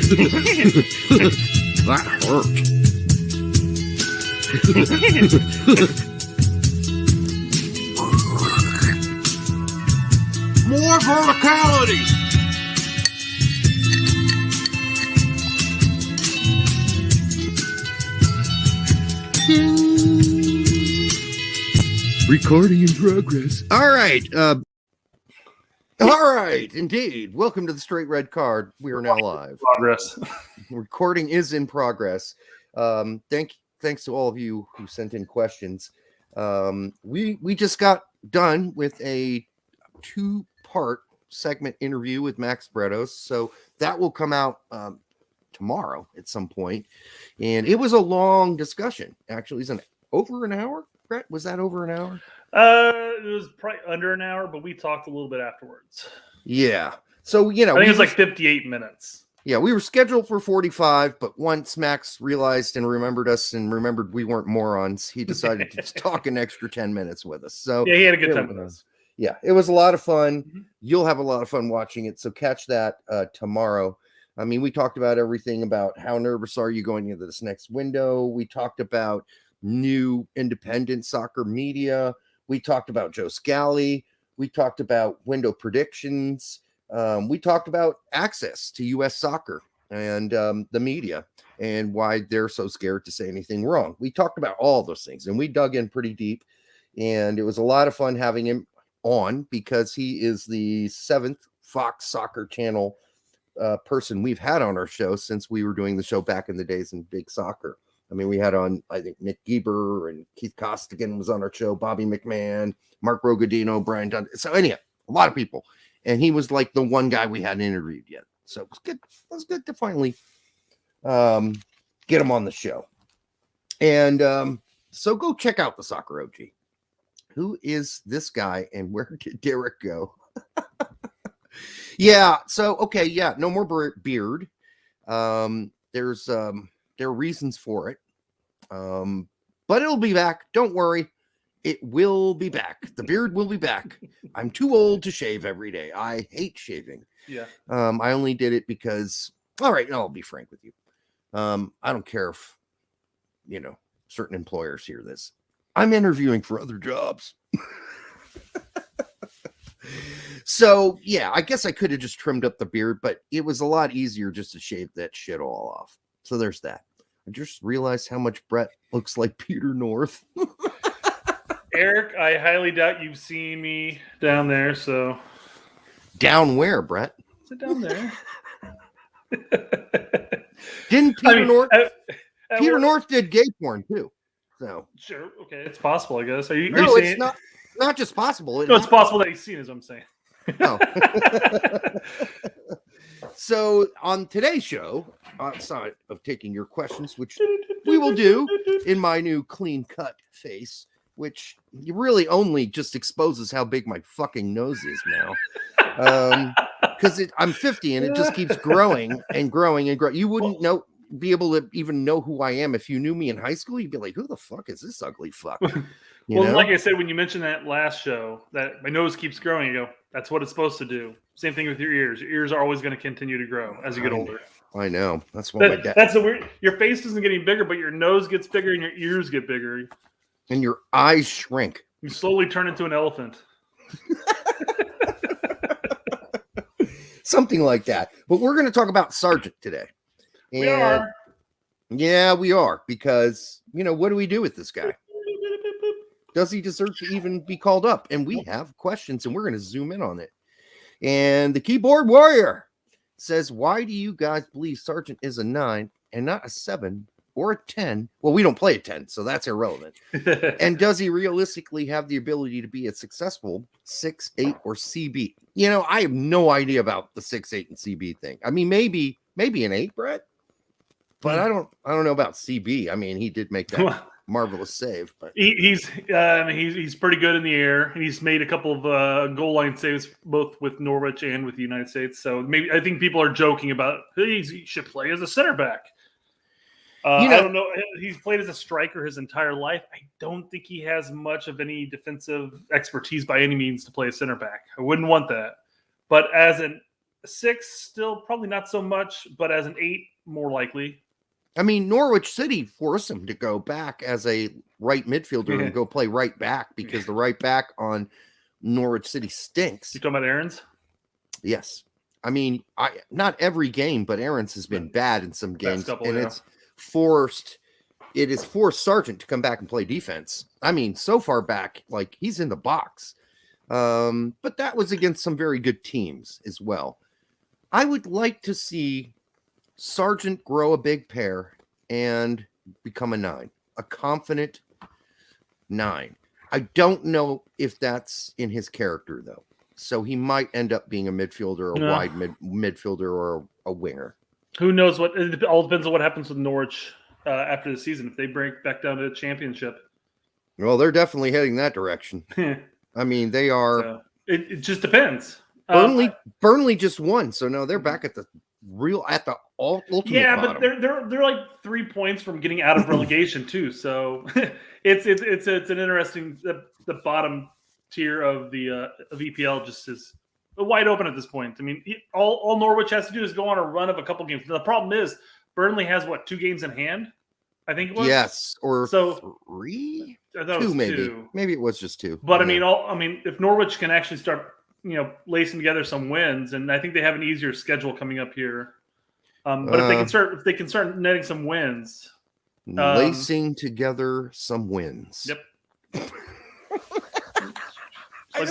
That hurt. More verticality. Recording in progress. All right. All right, indeed. Welcome to the Straight Red Card. We are now live. Progress. Recording is in progress. Thanks to all of you who sent in questions. We just got done with a 2-part segment interview with Max Bretos, so that will come out tomorrow at some point. And it was a long discussion. Actually, it's over an hour. Brett, was that over an hour? It was probably under an hour, but we talked a little bit afterwards. Yeah. So, you know, I think it was like 58 minutes. Yeah, we were scheduled for 45, but once Max realized and remembered us and remembered we weren't morons, he decided to talk an extra 10 minutes with us. So yeah, he had a good time with us. Yeah, it was a lot of fun. Mm-hmm. You'll have a lot of fun watching it. So catch that tomorrow. I mean, we talked about everything about how nervous are you going into this next window. We talked about new independent soccer media. We talked about Joe Scally. We talked about window predictions. We talked about access to U.S. soccer and the media and why they're so scared to say anything wrong. We talked about all those things, and we dug in pretty deep. And it was a lot of fun having him on because he is the 7th Fox Soccer Channel person we've had on our show since we were doing the show back in the days in big soccer. I mean, we had on, I think, Nick Gieber and Keith Costigan was on our show, Bobby McMahon, Mark Rogadino, Brian Dunn. So anyhow, a lot of people. And he was like the one guy we hadn't interviewed yet. So it was good. It was good to finally get him on the show. And so go check out the Soccer OG. Who is this guy and where did Derek go? Yeah. So, okay. Yeah. No more beard. There are reasons for it. But it'll be back. Don't worry. It will be back. The beard will be back. I'm too old to shave every day. I hate shaving. Yeah. I only did it because, all right, no, I'll be frank with you. I don't care if, you know, certain employers hear this. I'm interviewing for other jobs. So, yeah, I guess I could have just trimmed up the beard, but it was a lot easier just to shave that shit all off. So there's that. I just realized how much Brett looks like Peter North. Eric, I highly doubt you've seen me down there, so. Down where, Brett? Is it down there? Didn't Peter North? Peter North did gay porn too. So sure, okay, it's possible, I guess. Are you it's not just possible. It's possible that he's seen, as I'm saying. Oh. So on today's show, outside of taking your questions, which we will do in my new clean cut face, which really only just exposes how big my fucking nose is now. Because I'm 50 and it just keeps growing and growing and growing. You wouldn't be able to even know who I am if you knew me in high school. You'd be like, who the fuck is this ugly fuck? You know? Like I said, when you mentioned that last show, that my nose keeps growing, you go, that's what it's supposed to do. Same thing with your ears. Your ears are always going to continue to grow as you get older. I know. That's why my dad. That's the weird. Your face isn't getting bigger, but your nose gets bigger and your ears get bigger. And your eyes shrink. You slowly turn into an elephant. Something like that. But we're going to talk about Sargent today. And we are. Yeah, we are. Because, you know, what do we do with this guy? Does he deserve to even be called up? And we have questions, and we're going to zoom in on it. And the keyboard warrior says, why do you guys believe Sargent is a 9 and not a 7 or a 10? Well, we don't play a 10, so that's irrelevant. And does he realistically have the ability to be a successful 6-8 or CB? You know, I have no idea about the 6-8 and CB thing. I mean, maybe an 8, Brett, but I don't know about CB. I mean, he did make that marvelous save, but he's pretty good in the air, and he's made a couple of goal line saves both with Norwich and with the United States. So maybe I think people are joking about he should play as a center back. I don't know. He's played as a striker his entire life. I don't think he has much of any defensive expertise by any means to play a center back. I wouldn't want that. But as an 6, still probably not so much, but as an 8, more likely. I mean, Norwich City forced him to go back as a right midfielder and go play right back because the right back on Norwich City stinks. You talking about Aaron's? Yes. I mean, not every game, but Aaron's has been bad in some games, couple, and it has forced Sargent to come back and play defense. I mean, so far back, like he's in the box. But that was against some very good teams as well. I would like to see Sargent grow a big pair and become a 9, a confident 9. I don't know if that's in his character though. So he might end up being a midfielder, a wide midfielder, or a winger. Who knows what? It all depends on what happens with Norwich after the season. If they break back down to the championship, well, they're definitely heading that direction. I mean, they are. So it just depends. Burnley just won, so no, they're back at the ultimate. Yeah, bottom. but they're like 3 points from getting out of relegation too. So it's an interesting. The bottom tier of the of EPL just is wide open at this point. I mean, all Norwich has to do is go on a run of a couple games. The problem is Burnley has 2 games in hand. I think it was. Yes, or so 3, I thought 2 it was maybe. 2. Maybe it was just 2. But yeah. I mean, if Norwich can actually start, lacing together some wins, and I think they have an easier schedule coming up here. But if they can start netting some wins, lacing together some wins. Yep. I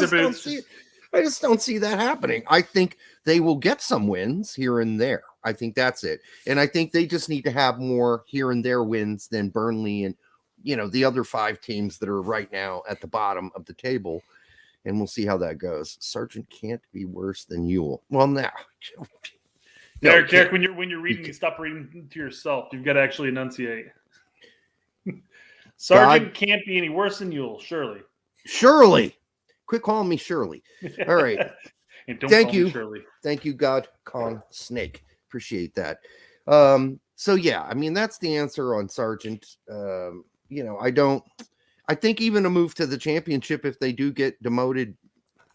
just don't see that happening. I think they will get some wins here and there. I think that's it. And I think they just need to have more here and there wins than Burnley and, the other 5 teams that are right now at the bottom of the table. And we'll see how that goes. Sargent can't be worse than Ewell. Well, now. No, Eric, when you're reading, you stop reading to yourself. You've got to actually enunciate. Sargent can't be any worse than Ewell, surely. Surely. Quit calling me Shirley. All right. And don't call me Shirley. Thank you, God Con Snake. Appreciate that. So yeah, I mean, that's the answer on Sargent. I think even a move to the championship, if they do get demoted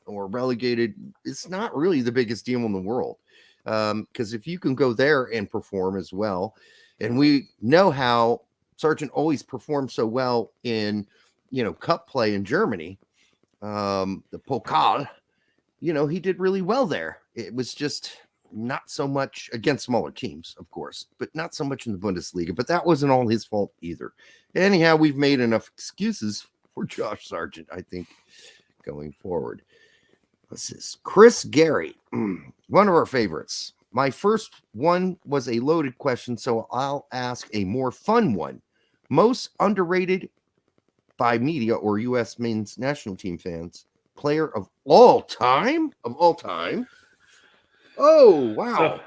or relegated, it's not really the biggest deal in the world. Because if you can go there and perform as well, and we know how Sargent always performed so well in, cup play in Germany, the Pokal, he did really well there. It was just not so much against smaller teams, of course, but not so much in the Bundesliga. But that wasn't all his fault either. Anyhow, we've made enough excuses for Josh Sargent, I think, going forward. This is Chris Gary, one of our favorites. My first one was a loaded question, so I'll ask a more fun one. Most underrated by media or U.S. men's national team fans player of all time? Of all time? Oh, wow. So,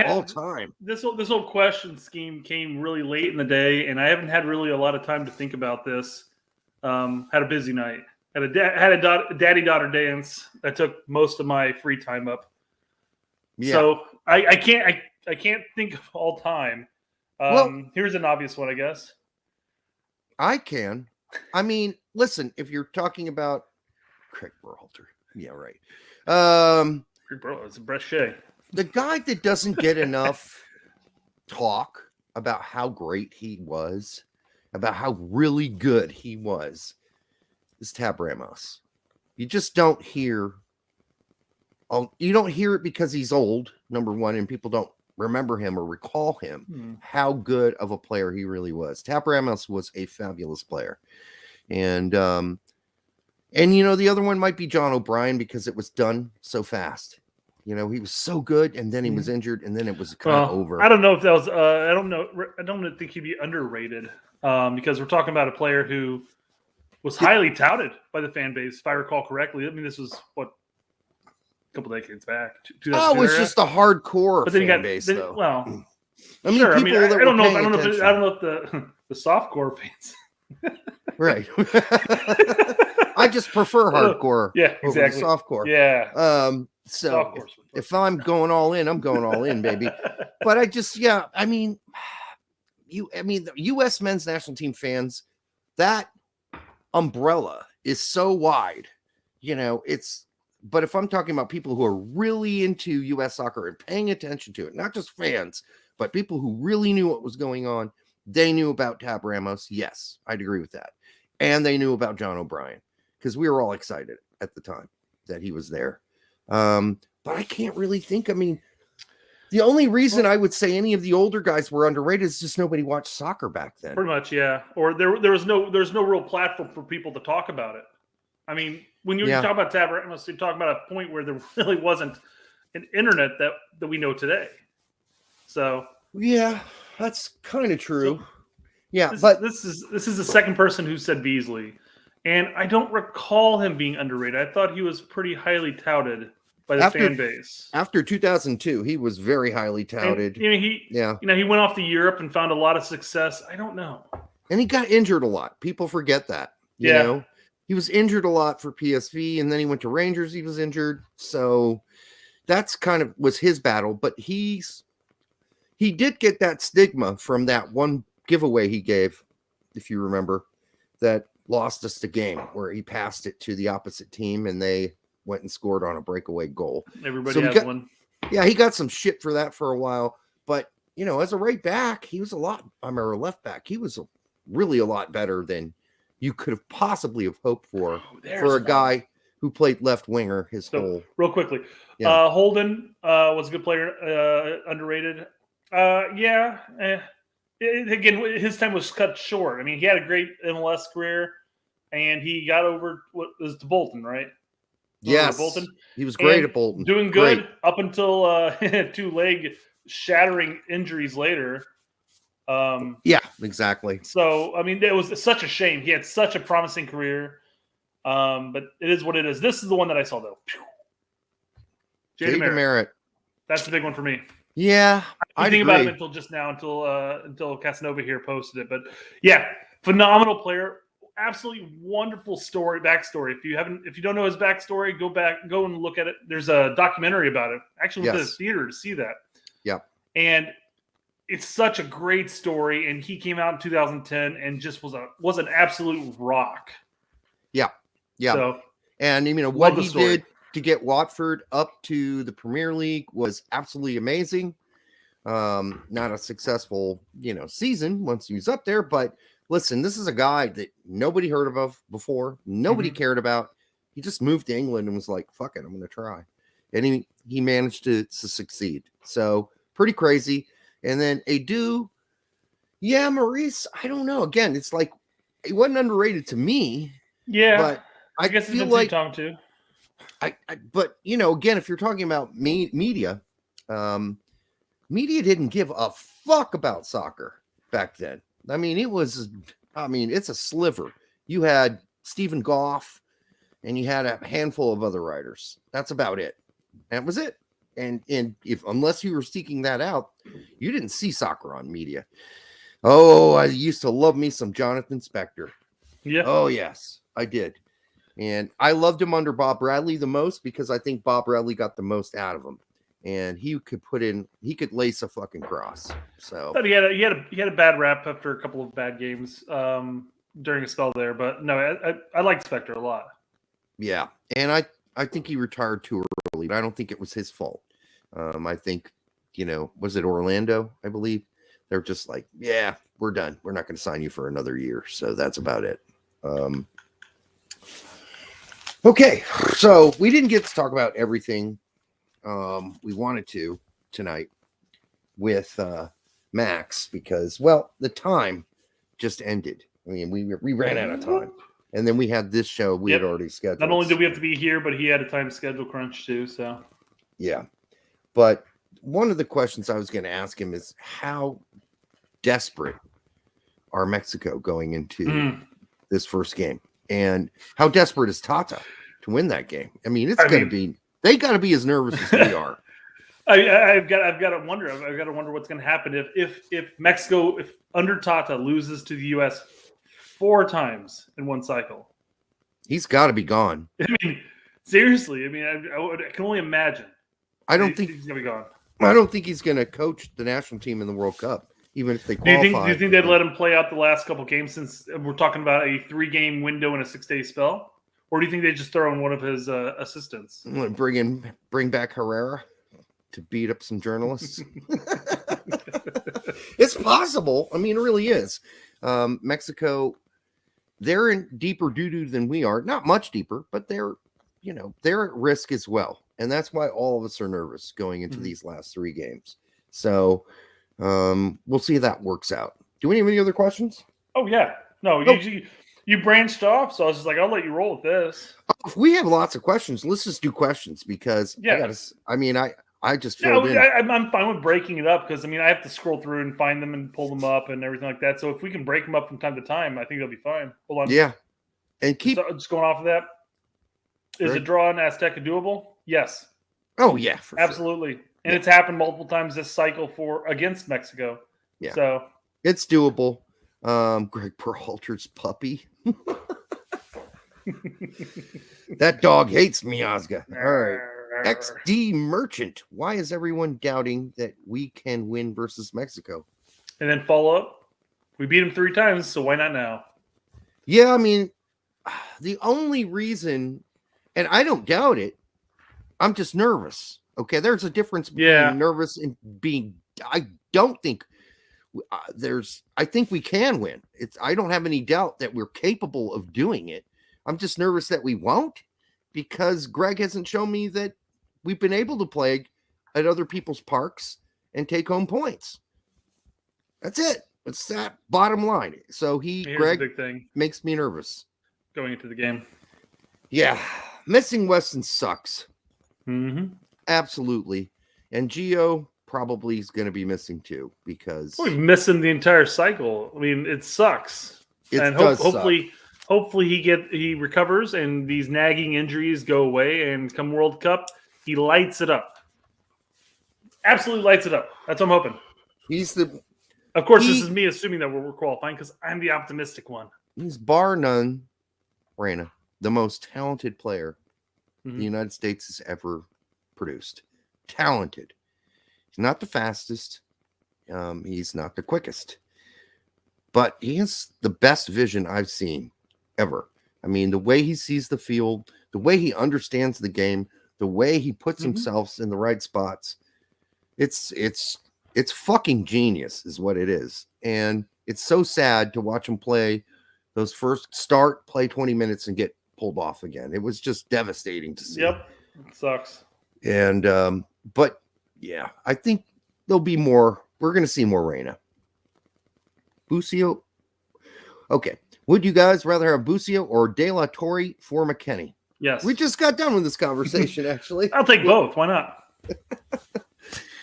all time. This whole question scheme came really late in the day, and I haven't had really a lot of time to think about this. Had a busy night. Had a daddy-daughter dance that took most of my free time up. Yeah. So I can't think of all time. Here's an obvious one, I guess. I can. I mean, listen, if you're talking about Craig Berhalter, yeah, right. Craig Berhalter, it's a Brechet. The guy that doesn't get enough talk about how great he was, about how really good he was, is Tab Ramos. You just don't hear. You don't hear it because he's old, number one, and people don't remember him or recall him, how good of a player he really was. Tab Ramos was a fabulous player. And the other one might be John O'Brien because it was done so fast. He was so good, and then he was injured, and then it was kind of over. I don't know if that was. I don't think he'd be underrated because we're talking about a player who was highly touted by the fan base, if I recall correctly. I mean, this was a couple decades back. Oh, it was just the hardcore fan base, though. Well, I mean, sure. I don't know if the softcore fans. Right. I just prefer hardcore. Yeah, exactly. Over softcore. Yeah. So if I'm going all in, I'm going all in, baby. But the U.S. men's national team fans, that umbrella is so wide. It's But if I'm talking about people who are really into U.S. soccer and paying attention to it, not just fans, but people who really knew what was going on, they knew about Tab Ramos. Yes, I'd agree with that. And they knew about John O'Brien because we were all excited at the time that he was there. But I can't really think. I mean, the only reason I would say any of the older guys were underrated is just nobody watched soccer back then. Pretty much, yeah. Or there's no real platform for people to talk about it. I mean, when you talk about Tab Ramos, you're talking about a point where there really wasn't an internet that we know today. So yeah, that's kind of true. So this is the second person who said Beasley, and I don't recall him being underrated. I thought he was pretty highly touted by the fan base. After 2002, he was very highly touted. And, he went off to Europe and found a lot of success. I don't know. And he got injured a lot. People forget that. You know? He was injured a lot for PSV, and then he went to Rangers. He was injured. So that's kind of was his battle. But he did get that stigma from that one giveaway he gave, if you remember, that lost us the game where he passed it to the opposite team and they went and scored on a breakaway goal. Everybody has one. Yeah, he got some shit for that for a while. But, as a right back, he was a left back. He was really a lot better than you could have possibly have hoped for a guy who played left winger real quickly. Holden was a good player, underrated. Again, his time was cut short. I mean, he had a great MLS career, and he got over to Bolton, right? Yes, Bolton. He was great at Bolton. Doing good up until 2 leg shattering injuries later. Yeah, exactly. So, I mean, it was such a shame. He had such a promising career, but it is what it is. This is the one that I saw, though. Jay DeMerit. That's the big one for me. Yeah, I didn't think about him until just now, until Casanova here posted it. But yeah, phenomenal player, absolutely wonderful backstory. If you don't know his backstory, go and look at it. There's a documentary about it. Actually, went to the theater to see that. Yeah, and it's such a great story. And he came out in 2010 and just was an absolute rock. Yeah. So, and what he did to get Watford up to the Premier League was absolutely amazing. Not a successful, season once he was up there, but listen, this is a guy that nobody heard of before. Nobody cared about. He just moved to England and was like, fuck it, I'm going to try. And he managed to succeed. So pretty crazy. And then Edu, Maurice, I don't know. Again, it's like, he wasn't underrated to me. Yeah. But I guess feel like Tom too. But again, if you're talking about media, media didn't give a fuck about soccer back then. I mean, it's a sliver. You had Stephen Goff, and you had a handful of other writers. That's about it. That was it. And unless you were seeking that out, you didn't see soccer on media. Oh, I used to love me some Jonathan Spector. Yeah. Oh yes, I did. And I loved him under Bob Bradley the most because I think Bob Bradley got the most out of him. And he could lace a fucking cross. So but he had a bad rap after a couple of bad games during a spell there. But no, I liked Spector a lot. Yeah. And I think he retired too early, but I don't think it was his fault. I think, was it Orlando, I believe? They're just like, yeah, we're done. We're not going to sign you for another year. So that's about it. Okay, so we didn't get to talk about everything we wanted to tonight with Max because, the time just ended. I mean, we ran out of time, and then we had this show we had already scheduled. Not only did we have to be here, but he had a time schedule crunch too. So yeah, but one of the questions I was going to ask him is how desperate are Mexico going into this first game? And how desperate is Tata to win that game? I mean, they got to be as nervous as we are. I've got to wonder. I've got to wonder what's going to happen if Mexico, if under Tata loses to the U.S. 4 times in one cycle. He's got to be gone. I mean, seriously. I mean, I can only imagine. I don't think he's going to be gone. I don't think he's going to coach the national team in the World Cup, even if they qualify. Do you think they'd let him play out the last couple games since we're talking about a 3-game window and a 6-day spell? Or do you think they just throw in one of his assistants? I'm gonna bring back Herrera to beat up some journalists. It's possible. I mean, it really is. Mexico, they're in deeper doo-doo than we are. Not much deeper, but they're at risk as well. And that's why all of us are nervous going into these last 3 games. So we'll see how that works out. Do we have any other questions? Oh, yeah. No, you branched off, so I was just like, I'll let you roll with this. If we have lots of questions, let's just do questions because I just filled in. I'm fine with breaking it up because, I have to scroll through and find them and pull them up and everything like that. So if we can break them up from time to time, I think that'll be fine. Hold on. Yeah. And keep just going off of that. Is a draw in Azteca doable? Yes. Oh, yeah. Absolutely. Sure. And it's happened multiple times this cycle against Mexico. Yeah. So it's doable. Greg Peralter's puppy. That dog hates Miazga. All right. XD Merchant. Why is everyone doubting that we can win versus Mexico? And then follow up. We beat them 3 times, so why not now? Yeah, the only reason, and I don't doubt it, I'm just nervous. Okay, there's a difference between nervous and being. I don't think I think we can win. I don't have any doubt that we're capable of doing it. I'm just nervous that we won't because Greg hasn't shown me that we've been able to play at other people's parks and take home points. That's it. It's that bottom line. So Greg big thing. Makes me nervous going into the game. Yeah, missing Weston sucks. Mm-hmm. Absolutely, and Geo probably is going to be missing too because we're missing the entire cycle. It sucks. Hopefully he recovers and these nagging injuries go away and come World Cup he lights it up. Absolutely lights it up. That's what I'm hoping. Of course, this is me assuming that we're qualifying because I'm the optimistic one. He's bar none, Reyna, the most talented player the United States has ever produced. Talented. He's not the fastest. He's not the quickest. But he has the best vision I've seen ever. The way he sees the field, the way he understands the game, the way he puts himself in the right spots. It's fucking genius is what it is. And it's so sad to watch him play those play 20 minutes and get pulled off again. It was just devastating to see. Yep. It sucks. And, but yeah, I think there'll be more. We're going to see more Reyna. Busio. Okay. Would you guys rather have Busio or De La Torre for McKennie? Yes. We just got done with this conversation, actually. I'll take both. Why not?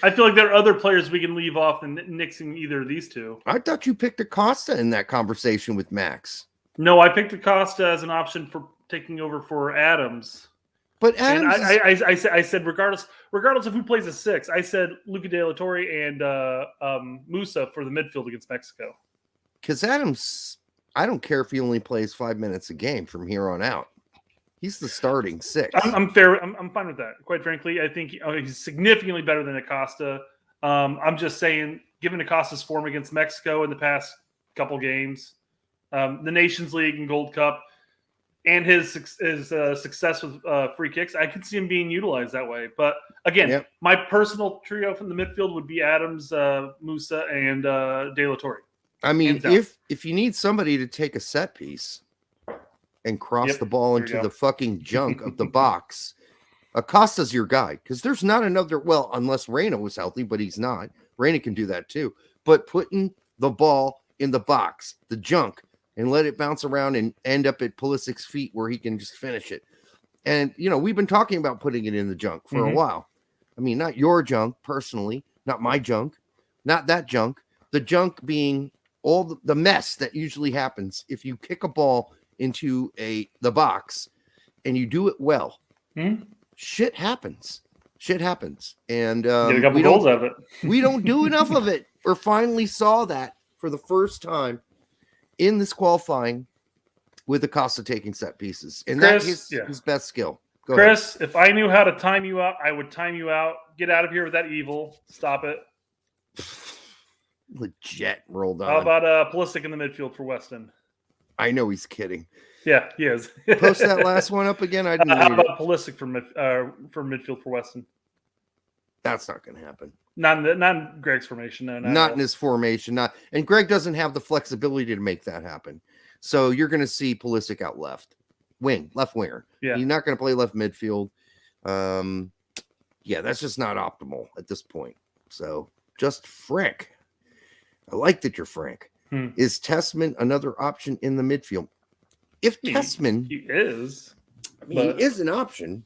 I feel like there are other players we can leave off than nixing either of these two. I thought you picked Acosta in that conversation with Max. No, I picked Acosta as an option for taking over for Adams. But Adams, I said regardless of who plays a 6, I said Luca De La Torre and Musa for the midfield against Mexico. Because Adams, I don't care if he only plays 5 minutes a game from here on out. He's the starting 6. I'm fair. I'm fine with that. Quite frankly, I think he's significantly better than Acosta. I'm just saying, given Acosta's form against Mexico in the past couple games, the Nations League and Gold Cup, and his success with free kicks, I could see him being utilized that way. But again, my personal trio from the midfield would be Adams, Musa, and De La Torre. If you need somebody to take a set piece and cross the ball into the fucking junk of the box, Acosta's your guy. Because there's not another, unless Reyna was healthy, but he's not. Reyna can do that too. But putting the ball in the box, the junk, and let it bounce around and end up at Pulisic's feet where he can just finish it. And, we've been talking about putting it in the junk for a while. Not your junk personally, not my junk, not that junk. The junk being all the mess that usually happens if you kick a ball into the box and you do it well. Shit happens. And get a couple goals out of it. We don't do enough of it. We finally saw that for the first time in this qualifying with Acosta taking set pieces. And that is his best skill. Go Chris, ahead. If I knew how to time you out, I would time you out. Get out of here with that evil. Stop it. Legit rolled on. How about Pulisic in the midfield for Weston? I know he's kidding. Yeah, he is. Post that last one up again. I didn't How read it. about Pulisic for midfield for Weston? That's not going to happen. Not in Greg's formation. No, Not in his formation. And Greg doesn't have the flexibility to make that happen. So you're going to see Pulisic out left winger. Yeah, He's not going to play left midfield. Yeah, that's just not optimal at this point. So just Frank. I like that you're Frank. Is Tessman another option in the midfield? If Tessman he is, he is an option.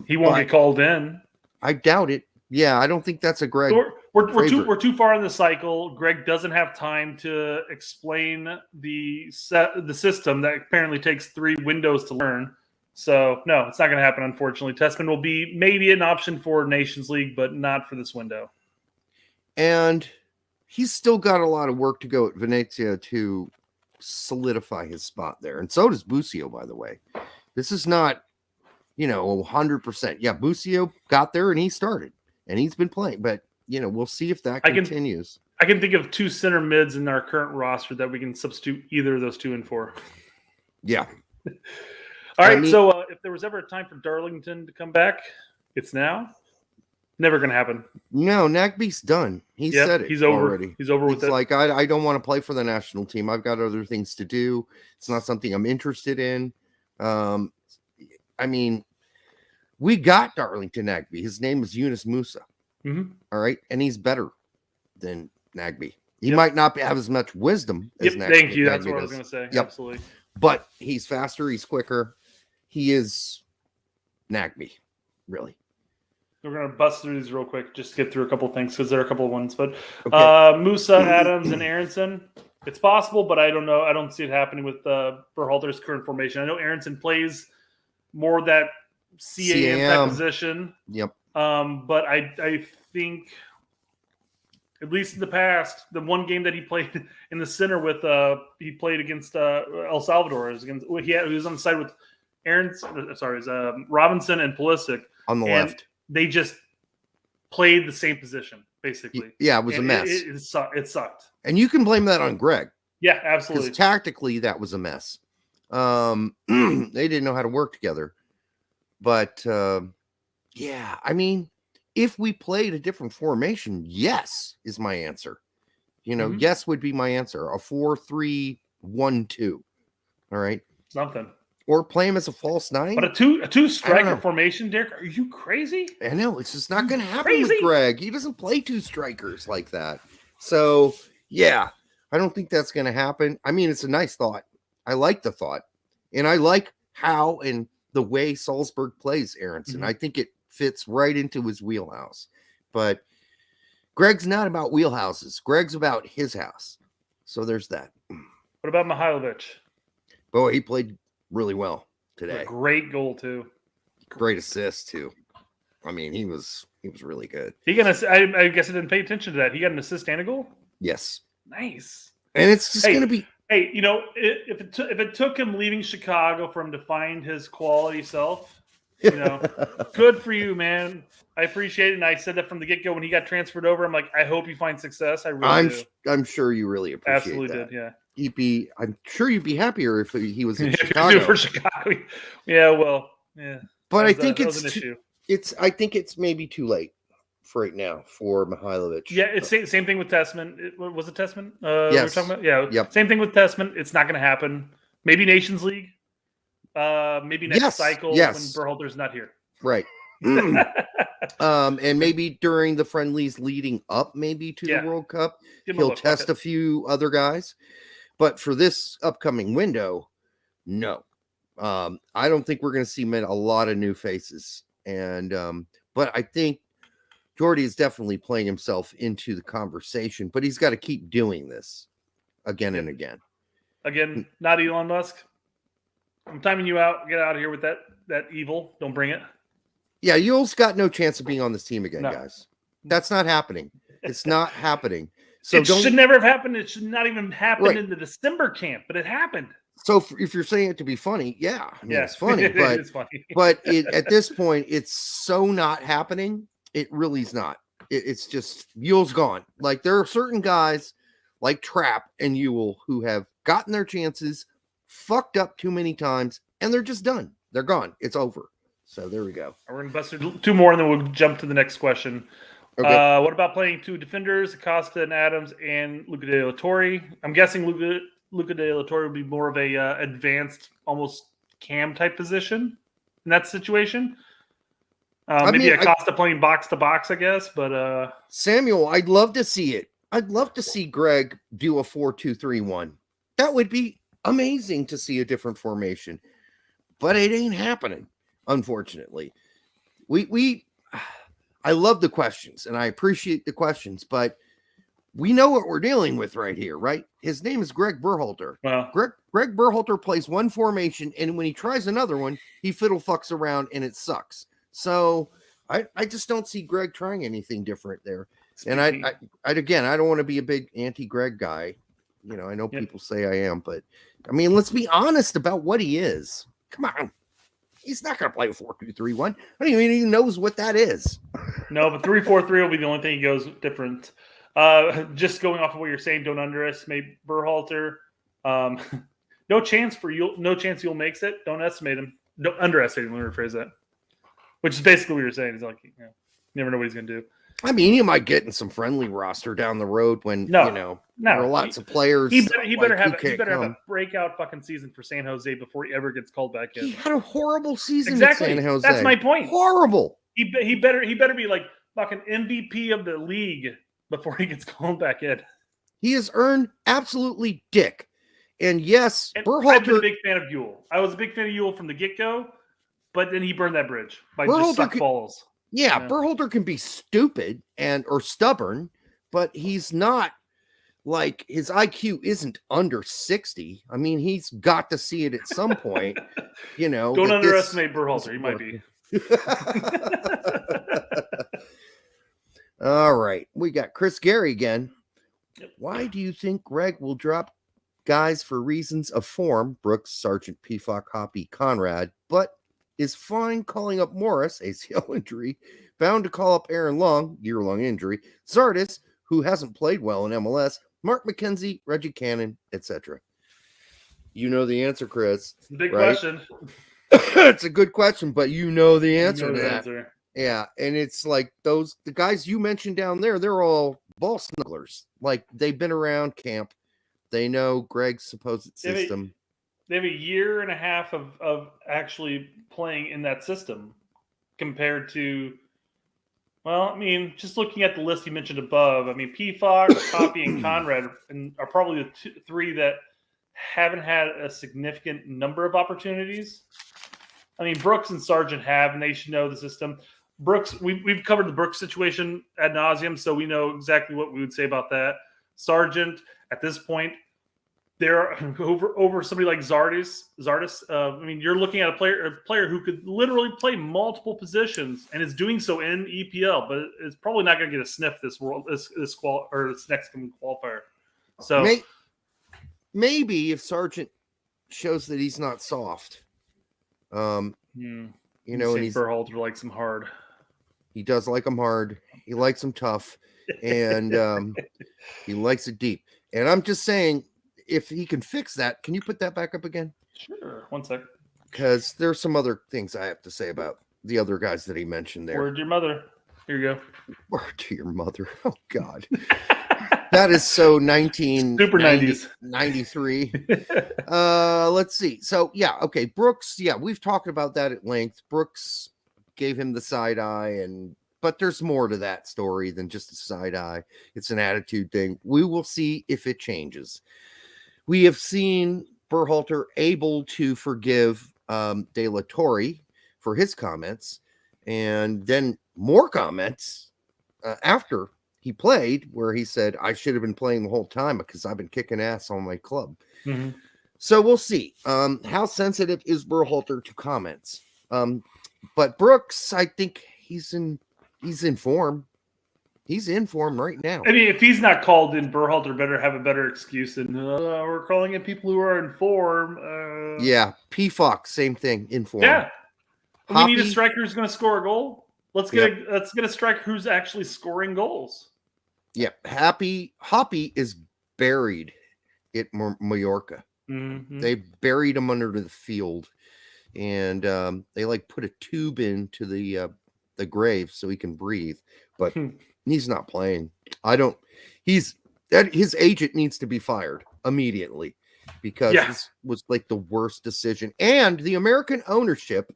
He won't get called in. I doubt it. Yeah, I don't think that's a Greg. We're too far in the cycle. Greg doesn't have time to explain the system that apparently takes 3 windows to learn. So no, it's not going to happen. Unfortunately, Tessman will be maybe an option for Nations League, but not for this window. And he's still got a lot of work to go at Venezia to solidify his spot there. And so does Busio, by the way. This is not, 100%. Yeah, Busio got there and he started and he's been playing, but we'll see if that continues. I can think of 2 center mids in our current roster that we can substitute either of those 2 in for. Yeah. All right. So if there was ever a time for Darlington to come back, it's now. Never going to happen. No, Nagbe's done. He said it. He's over already. He's over with it. Like, I don't want to play for the national team. I've got other things to do. It's not something I'm interested in. I mean, we got Darlington Nagbe. His name is Yunus Musa. Mm-hmm. All right. And he's better than Nagbe. He might not have as much wisdom as Nagbe. Thank you. That's what I was going to say. Yep. Absolutely. But he's faster. He's quicker. He is Nagbe, really. We're going to bust through these real quick, just to get through a couple of things because there are a couple of ones. But okay. Musa, Adams, and Aronson, it's possible, but I don't know. I don't see it happening with Berhalter's current formation. I know Aronson plays more that CAM type position. Yep. But I think, at least in the past, the one game that he played in the center with, he played against El Salvador. He was on the side with Robinson and Pulisic on the left. They just played the same position, basically. Yeah, it was a mess. It sucked. And you can blame that on Greg. Yeah, absolutely. Because tactically, that was a mess. They didn't know how to work together. But, yeah, I mean, if we played a different formation, yes, is my answer. Yes would be my answer. A 4-3-1-2. All right? Something. Or play him as a false 9. But a two striker formation, Derek, are you crazy? I know. It's just not going to happen with Greg. He doesn't play 2 strikers like that. So, yeah, I don't think that's going to happen. I mean, it's a nice thought. I like the thought. And I like how and the way Salzburg plays Aronson. Mm-hmm. I think it fits right into his wheelhouse. But Greg's not about wheelhouses. Greg's about his house. So there's that. What about Mihailovic? Boy, he played really well today. Great goal too. Great assist too. I mean, he was really good. I guess I didn't pay attention to that. He got an assist and a goal? Yes. Nice. And it's just going to be. Hey, if it took him leaving Chicago for him to find his quality self, good for you, man. I appreciate it. And I said that from the get-go when he got transferred over. I'm like, I hope you find success. I really do. I'm sure you really appreciate Absolutely that. Did, yeah. I'm sure you'd be happier if he was in Chicago. For Chicago. Yeah, well, yeah. But I think I think it's maybe too late for right now for Mihailovic. Yeah, it's same thing with Tessman. Was it Tessman? Yes. We're talking about? Yeah. Yep. Same thing with Tessman. It's not going to happen. Maybe Nations League. Maybe next cycle when Berhalter's not here. Right. And maybe during the friendlies leading up maybe to the World Cup, he'll test a few other guys. But for this upcoming window, no. I don't think we're going to see a lot of new faces. And but I think Jordy is definitely playing himself into the conversation, but he's got to keep doing this again and again. Again, not Elon Musk. I'm timing you out. Get out of here with that evil. Don't bring it. Yeah, Yule's got no chance of being on this team again, guys. That's not happening. It's not happening. So it should never have happened. It should not even happen in the December camp, but it happened. So if you're saying it to be funny, it's funny. But it's funny. But at this point, it's so not happening. It really is not. It's just Yule's gone. Like there are certain guys like Trapp and Yule who have gotten their chances fucked up too many times, and they're just done. They're gone. It's over. So there we go. We're going to bust through 2 more, and then we'll jump to the next question. Okay. What about playing 2 defenders, Acosta and Adams, and Luca De La Torre? I'm guessing Luca De La Torre would be more of a advanced, almost cam type position in that situation. Maybe Acosta playing box to box, I guess. But Samuel, I'd love to see it. I'd love to see Greg do a 4-2-3-1. That would be amazing to see a different formation, but it ain't happening, unfortunately. I love the questions and I appreciate the questions, but we know what we're dealing with right here, right? His name is Greg Berhalter. Well, Greg Berhalter plays one formation, and when he tries another one, he fiddle fucks around and it sucks. So I just don't see Greg trying anything different there. And I don't want to be a big anti-Greg guy. You know, I know people say I am, but I mean, let's be honest about what he is. Come on. He's not going to play a 4-2-3-1. I don't even know what that is. No, but 3-4-3 will be the only thing he goes different. Just going off of what you're saying, don't underestimate Berhalter. No chance you'll makes it. Don't estimate him. Don't underestimate him. Let me rephrase that. Which is basically what you're saying. Is like, you never know what he's going to do. I mean, he might get in some friendly roster down the road when there are lots of players. He better have a breakout fucking season for San Jose before he ever gets called back in. He had a horrible season exactly. in San Jose. That's my point. Horrible. He better be like fucking MVP of the league before he gets called back in. He has earned absolutely dick. And yes, Berhalter. I've been a big fan of Ewell. I was a big fan of Ewell from the get-go, but then he burned that bridge by just suck balls. Yeah, Berhalter can be stupid or stubborn, but he's not like his IQ isn't under 60. I mean, he's got to see it at some point. Don't underestimate Berhalter. He might be. All right, we got Chris Gary again. Why do you think Greg will drop guys for reasons of form? Brooks, Sargent, Pefok, Hoppy, Conrad, but is fine calling up Morris, ACL injury, bound to call up Aaron Long, year-long injury, Zardes, who hasn't played well in MLS, Mark McKenzie, Reggie Cannon, etc. You know the answer, Chris. It's a big question. It's a good question, but you know the answer to that. Answer. Yeah, and it's like the guys you mentioned down there, they're all ball snugglers. Like, they've been around camp. They know Greg's supposed system. They have a year and a half of actually playing in that system compared to, well, I mean, just looking at the list you mentioned above, I mean, Pefok, Hoppy, and Conrad are probably the 3 that haven't had a significant number of opportunities. I mean, Brooks and Sargent have, and they should know the system. Brooks, we've covered the Brooks situation ad nauseum, so we know exactly what we would say about that. Sargent, at this point, they're over somebody like Zardes. I mean, you're looking at a player who could literally play multiple positions and is doing so in EPL, but it's probably not going to get a sniff this next coming qualifier. So maybe if Sargent shows that he's not soft, and he's Berhalter likes him hard. He does like him hard. He likes him tough, and he likes it deep. And I'm just saying, if he can fix that, can you put that back up again? Sure. One sec. Because there's some other things I have to say about the other guys that he mentioned there. Word to your mother. Here you go. Word to your mother. Oh, God. That is so 93. Let's see. So, yeah, okay. Brooks, yeah, we've talked about that at length. Brooks gave him the side eye, but there's more to that story than just a side eye. It's an attitude thing. We will see if it changes. We have seen Berhalter able to forgive De La Torre for his comments, and then more comments after he played where he said, I should have been playing the whole time because I've been kicking ass on my club. Mm-hmm. So we'll see. How sensitive is Berhalter to comments? But Brooks, I think he's in form. He's in form right now. I mean, if he's not called in, Berhalter better have a better excuse than we're calling in people who are in form. Yeah, Pefok, same thing, in form. Yeah, Hoppy, we need a striker who's going to score a goal. Let's get a striker who's actually scoring goals. Yep, Hoppy is buried at Mallorca. Mhm. They buried him under the field, and they like put a tube into the grave so he can breathe. But he's not playing. His agent needs to be fired immediately, because Yeah. this was like the worst decision. And the American ownership,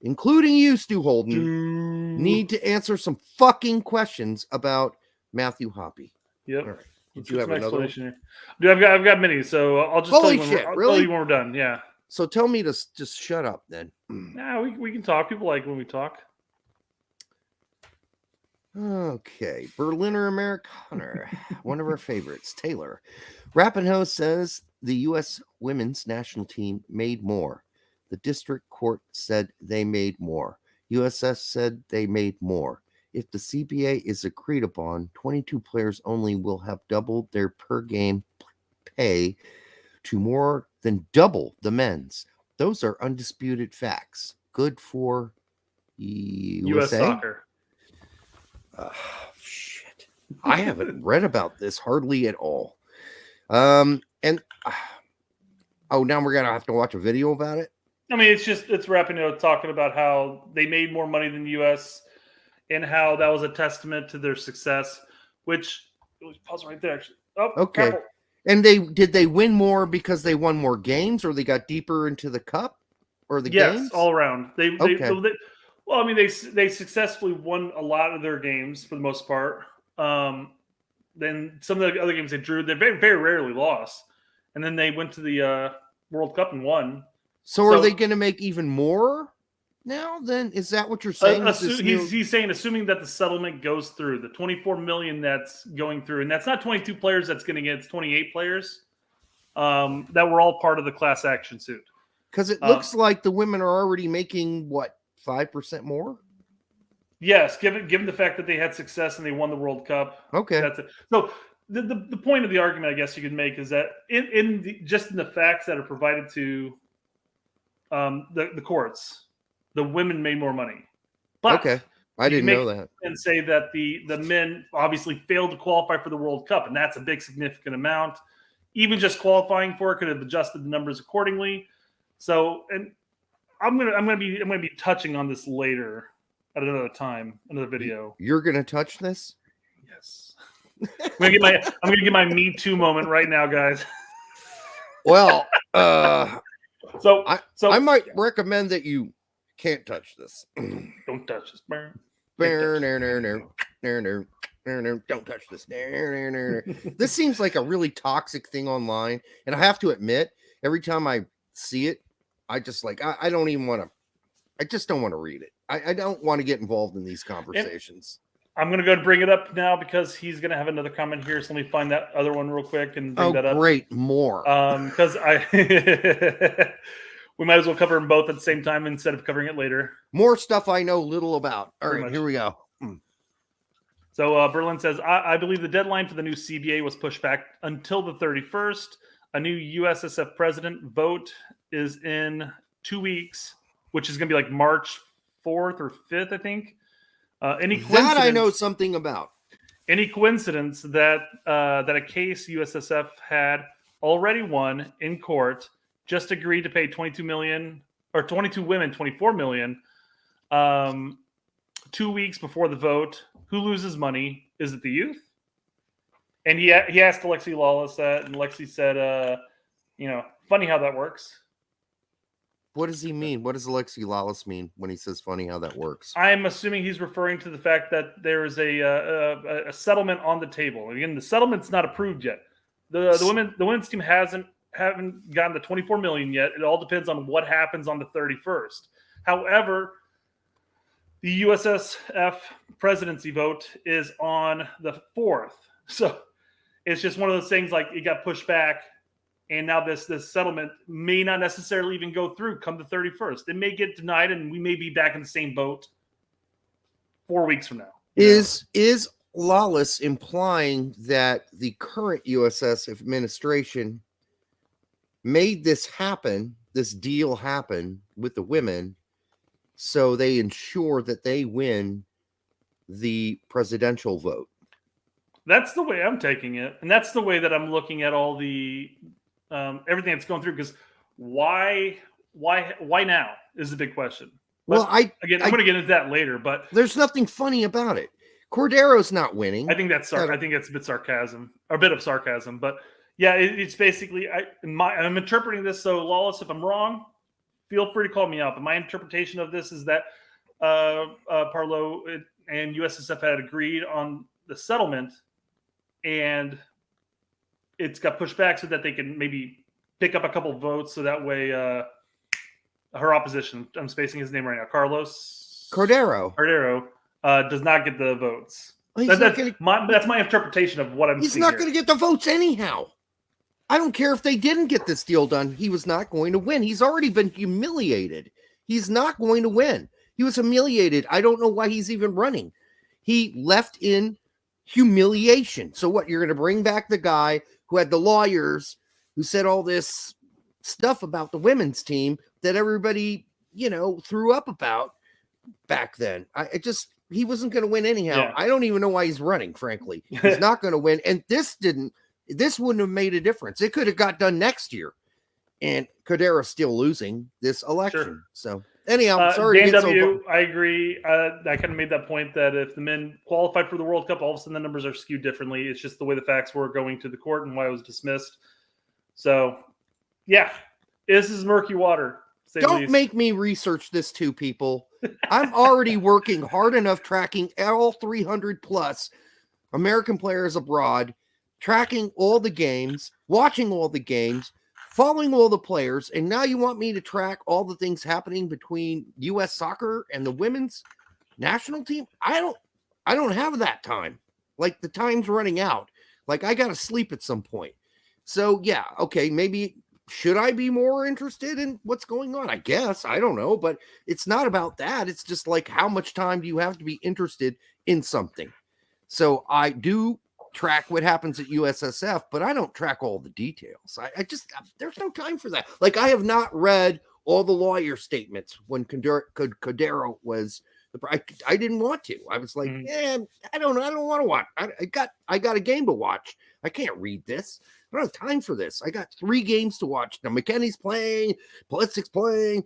including you, Stu Holden, need to answer some fucking questions about Matthew Hoppe. Yep. All right. Let's Did you get have some another one? explanation here. Dude, I've got many, so I'll just tell Holy you when shit, I'll really? tell you when we're done. Yeah. So tell me to just shut up then. Yeah, we can talk. People like when we talk. Okay, Berliner Amerikaner, one of our favorites, Taylor. Rappenhoe says the U.S. women's national team made more. The district court said they made more. USS said they made more. If the CBA is agreed upon, 22 players only will have doubled their per game pay to more than double the men's. Those are undisputed facts. Good for U.S. USA. soccer. Shit. I haven't read about this hardly at all. And now we're gonna have to watch a video about it. I mean, it's Rapinoe talking about how they made more money than the U.S. and how that was a testament to their success. Which pause right there. Actually, Okay. Apple. And did they win more because they won more games, or they got deeper into the cup, or the games? All around. Okay. Well, I mean, they successfully won a lot of their games for the most part. Then some of the other games they drew, they very, very rarely lost. And then they went to the World Cup and won. So are they going to make even more now? Then is that what you're saying? He's saying, assuming that the settlement goes through, the 24 million that's going through, and that's not 22 players that's going to get, it's 28 players that were all part of the class action suit. Because it looks like the women are already making, what, 5% more? Yes, given the fact that they had success and they won the World Cup. Okay. That's it. So the point of the argument, I guess you could make, is that in the facts that are provided to the courts, the women made more money. But okay, I didn't know that. And say that the men obviously failed to qualify for the World Cup, and that's a big significant amount. Even just qualifying for it could have adjusted the numbers accordingly. So, and I'm gonna be touching on this later at another time, another video. You're gonna touch this? Yes. I'm gonna get my Me Too moment right now, guys. Well, so I might recommend that you can't touch this. Don't touch this. Don't touch this. This seems like a really toxic thing online, and I have to admit, every time I see it, I just I don't even want to. I just don't want to read it. I don't want to get involved in these conversations. I'm going to go and bring it up now because he's going to have another comment here. So let me find that other one real quick and bring that up. Great, more. Because we might as well cover them both at the same time instead of covering it later. More stuff I know little about. All right, here we go. So Berlin says, I believe the deadline for the new CBA was pushed back until the 31st. A new USSF president vote is in 2 weeks, which is going to be like March 4th or 5th, I think. That I know something about. Any coincidence that that a case USSF had already won in court just agreed to pay 22 million or 22 women 24 million 2 weeks before the vote? Who loses money? Is it the youth? And he asked Alexi Lawless that, and Alexi said, funny how that works. What does he mean? What does Alexi Lawless mean when he says funny how that works? I'm assuming he's referring to the fact that there is a settlement on the table. Again, the settlement's not approved yet. The women's team haven't gotten the 24 million yet. It all depends on what happens on the 31st. However, the USSF presidency vote is on the 4th. So it's just one of those things, like, it got pushed back. And now this settlement may not necessarily even go through come the 31st. It may get denied, and we may be back in the same boat 4 weeks from now. Is Lawless implying that the current USS administration made this deal happen with the women, so they ensure that they win the presidential vote? That's the way I'm taking it. And that's the way that I'm looking at all the everything that's going through. Because why now is the big question. But Well, I'm going to get into that later. But there's nothing funny about it. Cordero's not winning. I think that's I think it's a bit sarcasm, or a bit of sarcasm. But yeah, it's basically I'm interpreting this. So Lawless, if I'm wrong, feel free to call me out. But my interpretation of this is that Parlo and USSF had agreed on the settlement, and it's got pushed back so that they can maybe pick up a couple of votes. So that way, her opposition, I'm spacing his name right now, Carlos Cordero, does not get the votes. Well, that's my interpretation of what I'm seeing. He's not going to get the votes anyhow. I don't care if they didn't get this deal done. He was not going to win. He's already been humiliated. He's not going to win. He was humiliated. I don't know why he's even running. He left in humiliation. So what? You're going to bring back the guy who had the lawyers who said all this stuff about the women's team that everybody, threw up about back then. He wasn't going to win anyhow. Yeah. I don't even know why he's running, frankly. He's not going to win. And this wouldn't have made a difference. It could have got done next year. And Cordero's still losing this election. Sure. So anyhow, sorry. Dan W, I agree. I kind of made that point that if the men qualified for the World Cup, all of a sudden the numbers are skewed differently. It's just the way the facts were going to the court and why it was dismissed. So, yeah, this is murky water. Don't make me research this too, people. I'm already working hard enough tracking all 300 plus American players abroad, tracking all the games, watching all the games, following all the players, and now you want me to track all the things happening between U.S. soccer and the women's national team? I don't have that time. Like, the time's running out. Like, I got to sleep at some point. So, yeah, okay, maybe should I be more interested in what's going on? I guess. I don't know, but it's not about that. It's just like, how much time do you have to be interested in something? So I do track what happens at USSF, but I don't track all the details. There's no time for that. Like, I have not read all the lawyer statements when Cordero was I didn't want to. I was like, I don't want to watch. I got a game to watch. I can't read this. I don't have time for this. I got 3 games to watch. Now McKenny's playing, Pulisic's playing.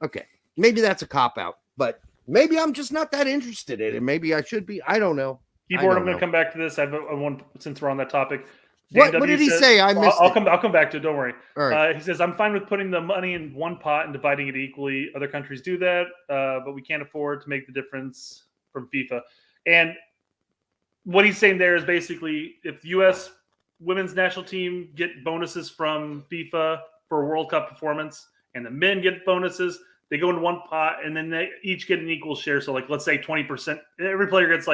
Okay, maybe that's a cop out, but maybe I'm just not that interested in it. Maybe I should be. I don't know. Keyboard, I'm going to come back to this. I have one since we're on that topic. What did he say? I missed I'll come back to it. Don't worry. All right. He says, I'm fine with putting the money in one pot and dividing it equally. Other countries do that, but we can't afford to make the difference from FIFA. And what he's saying there is basically, if the U.S. women's national team get bonuses from FIFA for a World Cup performance and the men get bonuses, they go into one pot and then they each get an equal share. So, like, let's say 20%. Every player gets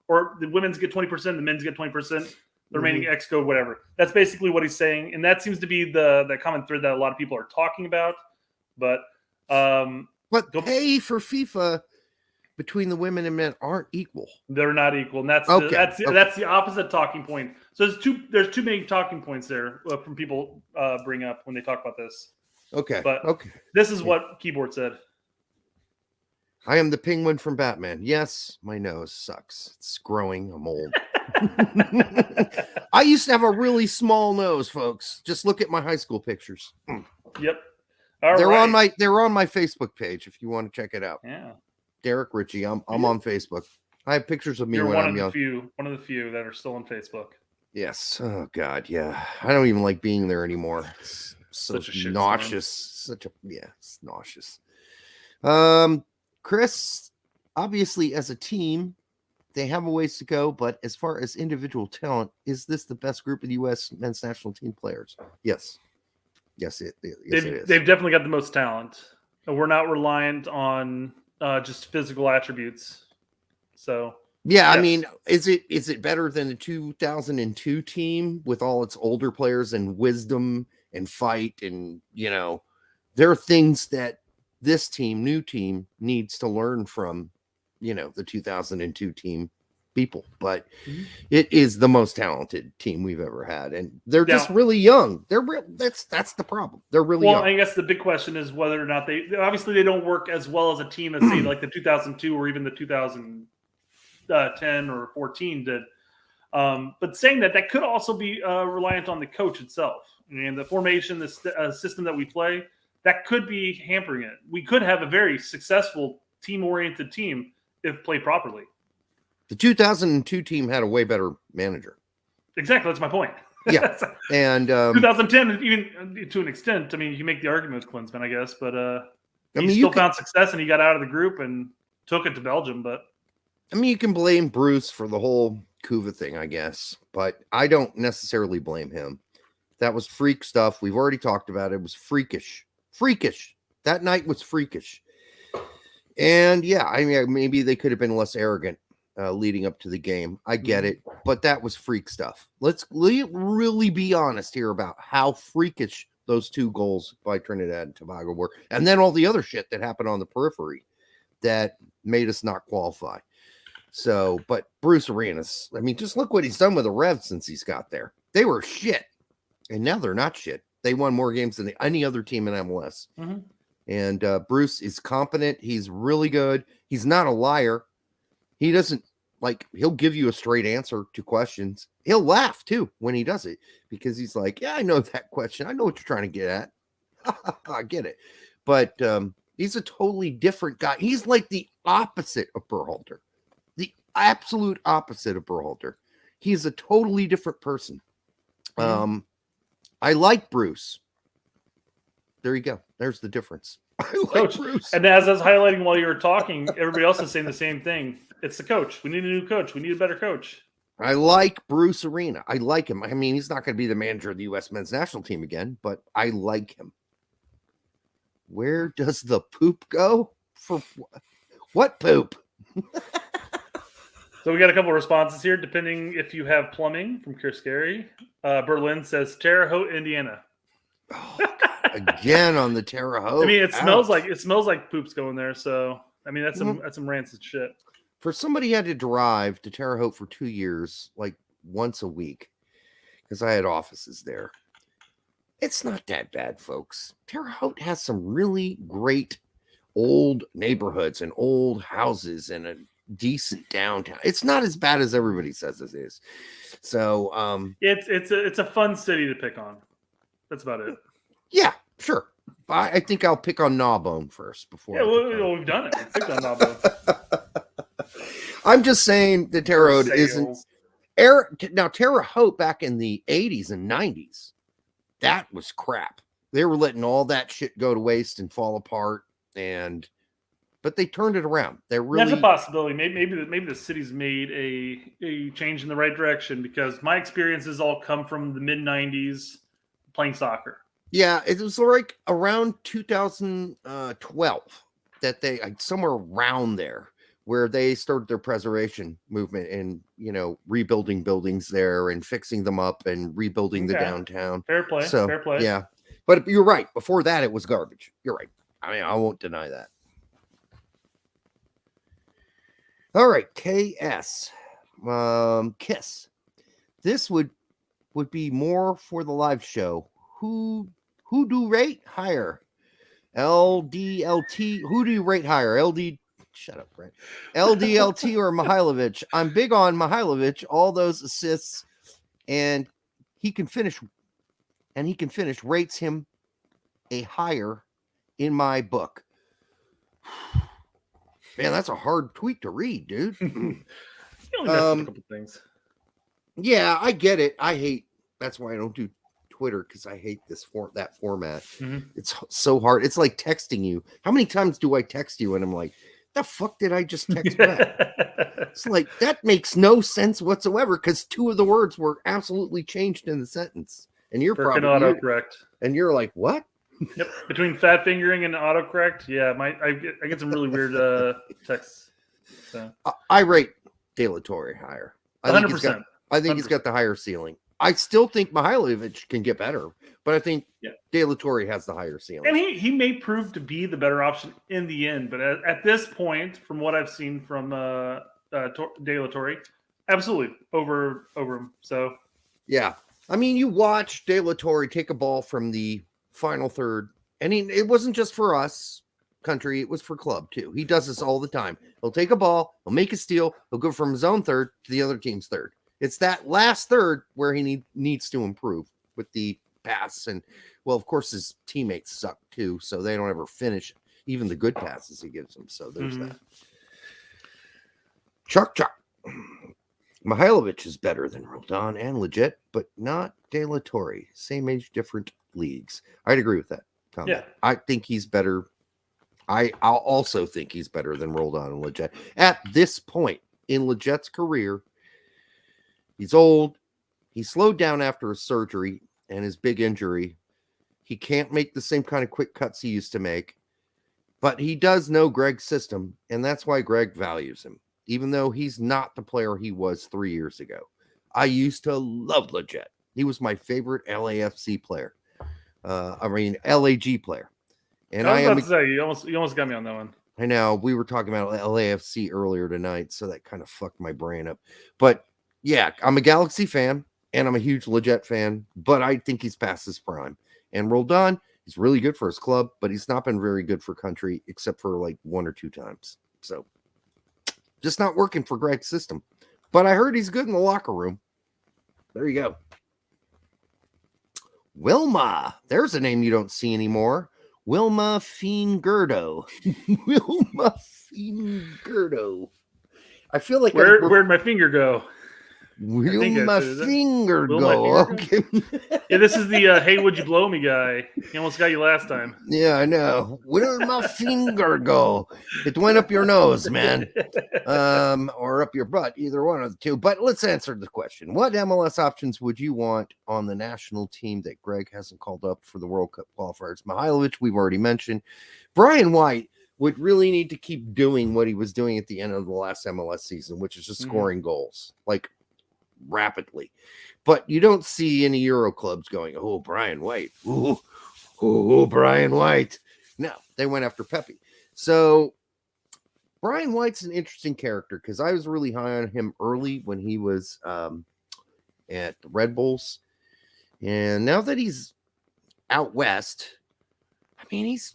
or the women's get 20%, the men's get 20%. The remaining X code, whatever. That's basically what he's saying, and that seems to be the common thread that a lot of people are talking about. But pay for FIFA between the women and men aren't equal. They're not equal, and that's the opposite talking point. So there's too many talking points there from people bring up when they talk about this. Okay, but this is what Keyboard said. I am the penguin from Batman. Yes, my nose sucks. It's growing. I'm old. I used to have a really small nose, folks. Just look at my high school pictures. Yep. They're on my Facebook page if you want to check it out. Yeah. Derek Ritchie. I'm on Facebook. I have pictures of me when I'm young. One of the few that are still on Facebook. Yes. Oh God, yeah. I don't even like being there anymore. It's so nauseous. It's nauseous. Chris, obviously as a team, they have a ways to go, but as far as individual talent, is this the best group of the U.S. men's national team players? Yes. It is. They've definitely got the most talent. We're not reliant on just physical attributes. So yeah, yes. I mean, is it better than the 2002 team with all its older players and wisdom and fight and there are things that this new team needs to learn from, the 2002 team people, but it is the most talented team we've ever had. And they're just really young. That's the problem. They're really young. I guess the big question is whether or not they don't work as well as a team as say like the 2002 or even the 2010 or 14 did. But saying that could also be reliant on the coach itself and the formation, the system that we play. That could be hampering it. We could have a very successful team-oriented team if played properly. The 2002 team had a way better manager. Exactly, that's my point. Yeah, and 2010, even to an extent, I mean, you make the argument with Klinsmann, I guess, but he still found success and he got out of the group and took it to Belgium. But I mean, you can blame Bruce for the whole Kuva thing, I guess, but I don't necessarily blame him. That was freak stuff. We've already talked about it. It was freakish. That night was freakish. And yeah, I mean, maybe they could have been less arrogant leading up to the game. I get it, but that was freak stuff. Let's really be honest here about how freakish those 2 goals by Trinidad and Tobago were, and then all the other shit that happened on the periphery that made us not qualify. So, but Bruce Arenas, I mean, just look what he's done with the Revs since he's got there. They were shit, and now they're not shit. They won more games than any other team in MLS. Mm-hmm. And Bruce is competent. He's really good. He's not a liar. He doesn't he'll give you a straight answer to questions. He'll laugh too when he does it because he's like, yeah, I know that question. I know what you're trying to get at. I get it. But he's a totally different guy. He's like the opposite of Berhalter. The absolute opposite of Berhalter. He's a totally different person. Mm-hmm. I like Bruce. There you go. There's the difference. I like coach. Bruce. And as I was highlighting while you were talking, everybody else is saying the same thing. It's the coach. We need a new coach. We need a better coach. I like Bruce Arena. I like him. I mean, he's not going to be the manager of the U.S. men's national team again, but I like him. Where does the poop go? For what poop? So we got a couple of responses here, depending if you have plumbing from Chris Gary. Berlin says Terre Haute, Indiana. Oh, again on the Terre Haute. I mean, it smells like poop's going there. So I mean, that's some rancid shit. For somebody who had to drive to Terre Haute for 2 years, like once a week, because I had offices there. It's not that bad, folks. Terre Haute has some really great old neighborhoods and old houses and a decent downtown. It's not as bad as everybody says it is. So it's a fun city to pick on. That's about it. Yeah, sure. I think I'll pick on Gnawbone first before. Yeah, we've done it. We've picked on Gnawbone. I'm just saying that Terre Haute isn't. Now, Terre Haute back in the 80s and 90s, that was crap. They were letting all that shit go to waste and fall apart, but they turned it around. They're really. That's a possibility. Maybe the city's made a change in the right direction because my experiences all come from the mid 90s playing soccer. Yeah, it was like around 2012 that they somewhere around there where they started their preservation movement and rebuilding buildings there and fixing them up and rebuilding the downtown. Fair play. Fair play. Yeah, but you're right. Before that, it was garbage. You're right. I mean, I won't deny that. All right, KS, Kiss. This would be more for the live show. Who do rate higher? LDLT. Who do you rate higher? Shut up, Brent. LDLT or Mihailovic? I'm big on Mihailovic. All those assists, and he can finish. Rates him a higher in my book. Man, that's a hard tweet to read, dude. You only messed a couple things. Yeah, I get it. That's why I don't do Twitter, because I hate that format. Mm-hmm. It's so hard. It's like texting you. How many times do I text you and I'm like, the fuck did I just text back? It's like, that makes no sense whatsoever because 2 of the words were absolutely changed in the sentence. And you're probably autocorrect. And you're like, what? Yep. Between fat fingering and autocorrect, yeah, I get some really weird texts. So. I rate De La Torre higher. 100%. I think he's got the higher ceiling. I still think Mihailovic can get better, but I think De La Torre has the higher ceiling. And he may prove to be the better option in the end, but at this point, from what I've seen from De La Torre, absolutely over him. So yeah, I mean, you watch De La Torre take a ball from the final third, and it wasn't just for us country, it was for club too. He does this all the time. He'll take a ball, he'll make a steal, he'll go from his own third to the other team's third. It's that last third where he needs to improve with the pass. And, well, of course, his teammates suck too, so they don't ever finish even the good passes he gives them. So there's that. Chuck. Mihailovic is better than Roldan and Legit, but not De La Torre. Same age, different leagues. I'd agree with that comment. Yeah. I think he's better. I'll also think he's better than Roldan and Legit. At this point in Legit's career, he's old. He slowed down after his surgery and his big injury. He can't make the same kind of quick cuts he used to make, but he does know Greg's system, and that's why Greg values him, even though he's not the player he was 3 years ago. I used to love Legit. He was my favorite LAFC player. LAG player. And I was about to say, you almost got me on that one. I know. We were talking about LAFC earlier tonight, so that kind of fucked my brain up. But yeah, I'm a Galaxy fan, and I'm a huge Legit fan, but I think he's past his prime. And Roldan, he's really good for his club, but he's not been very good for country, except for like 1 or 2 times. So just not working for Greg's system. But I heard he's good in the locker room. There you go. Wilma. There's a name you don't see anymore. Wilma Fingurdo. Wilma Fingurdo. I feel like where'd my finger go? Wilma Finger go. Okay. Yeah, this is the hey, would you blow me guy. He almost got you last time. Yeah, I know. Wilma Finger go. It went up your nose, man. Or up your butt, either one of the two. But let's answer the question. What MLS options would you want on the national team that Greg hasn't called up for the World Cup qualifiers? Mihailovic, we've already mentioned. Brian White would really need to keep doing what he was doing at the end of the last MLS season, which is just scoring goals. Like, rapidly. But you don't see any Euro clubs going, oh, Brian White. Oh, Brian White. No, they went after Pepe. So Brian White's an interesting character because I was really high on him early when he was at the Red Bulls. And now that he's out west, I mean, he's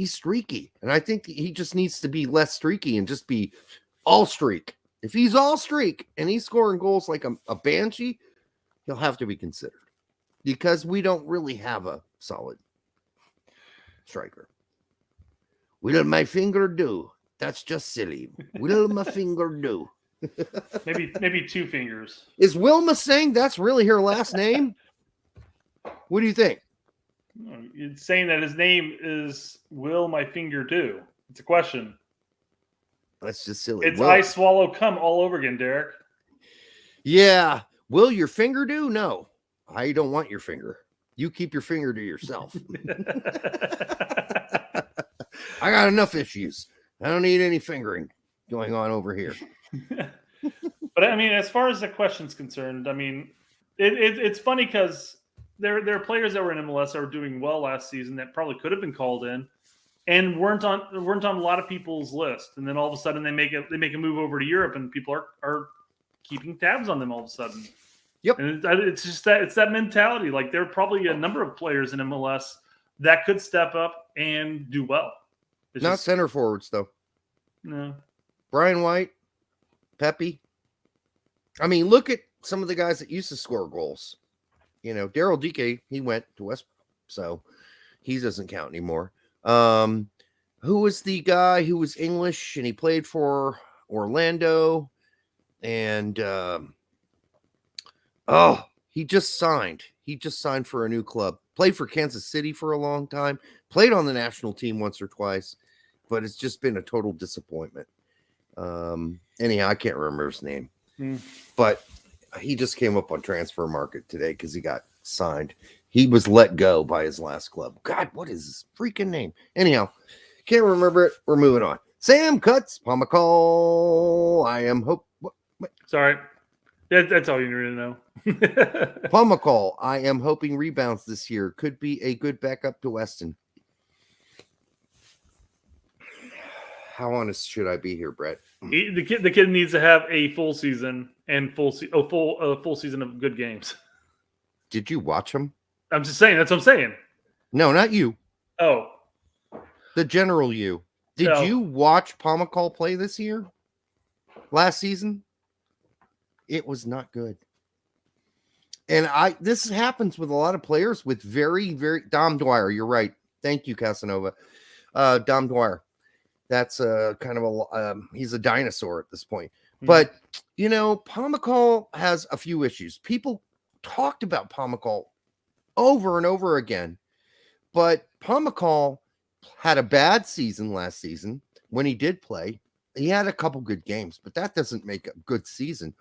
streaky. And I think he just needs to be less streaky and just be all streak. If he's all streak and he's scoring goals like a banshee, he'll have to be considered because we don't really have a solid striker. Will my finger do? That's just silly. Will my finger do? maybe 2 fingers. Is Wilma saying that's really her last name? What do you think? It's saying that his name is Will My Finger Do. It's a question. That's just silly. It's I swallow cum all over again, Derek. Yeah. Will your finger do? No. I don't want your finger. You keep your finger to yourself. I got enough issues. I don't need any fingering going on over here. But I mean, as far as the question's concerned, I mean, it's funny because there are players that were in MLS that were doing well last season that probably could have been called in. And weren't on a lot of people's list, and then all of a sudden they make a move over to Europe, and people are keeping tabs on them all of a sudden. Yep, and it's that mentality. Like there are probably a number of players in MLS that could step up and do well. It's not center forwards though. No, Brian White, Pepe. I mean, look at some of the guys that used to score goals. You know, Daryl Dike, he went to West, so he doesn't count anymore. Who was the guy who was English and he played for Orlando and he just signed for a new club, played for Kansas City for a long time, played on the national team once or twice, but it's just been a total disappointment. Anyhow, I can't remember his name, but he just came up on transfer market today because he got signed. He was let go by his last club. God, what is his freaking name? Anyhow, can't remember it. We're moving on. Sam Cuts, Pomacall. I am hope. What? Sorry. That's all you need to know. Pomacall. I am hoping rebounds this year. Could be a good backup to Weston. How honest should I be here, Brett? The kid needs to have a full season and full season of good games. Did you watch him? I'm just saying. That's what I'm saying. No, not you. Oh. The general you. Did you watch Pomacall play this year? Last season? It was not good. And this happens with a lot of players with very, very Dom Dwyer. You're right. Thank you, Casanova. Dom Dwyer. That's kind of he's a dinosaur at this point. But, Pomacall has a few issues. People talked about Pomacall over and over again. But Pomacall had a bad season last season when he did play. He had a couple good games, but that doesn't make a good season.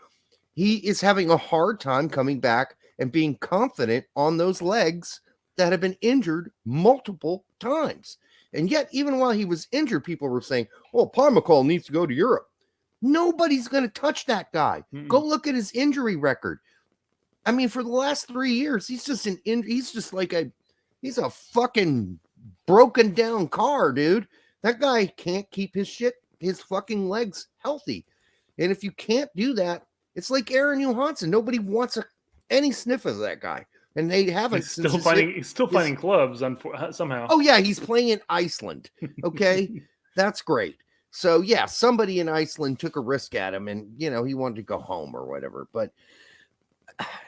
He is having a hard time coming back and being confident on those legs that have been injured multiple times. And yet, even while he was injured, people were saying, well, Pomacall needs to go to Europe. Nobody's going to touch that guy. Go look at his injury record. I mean, for the last 3 years, he's just he's a fucking broken down car, dude. That guy can't keep his fucking legs healthy. And if you can't do that, it's like Aaron Johansson. Nobody wants any sniff of that guy. And they haven't. He's still finding clubs somehow. Oh, yeah. He's playing in Iceland. Okay. That's great. So, yeah, somebody in Iceland took a risk at him and, he wanted to go home or whatever. But,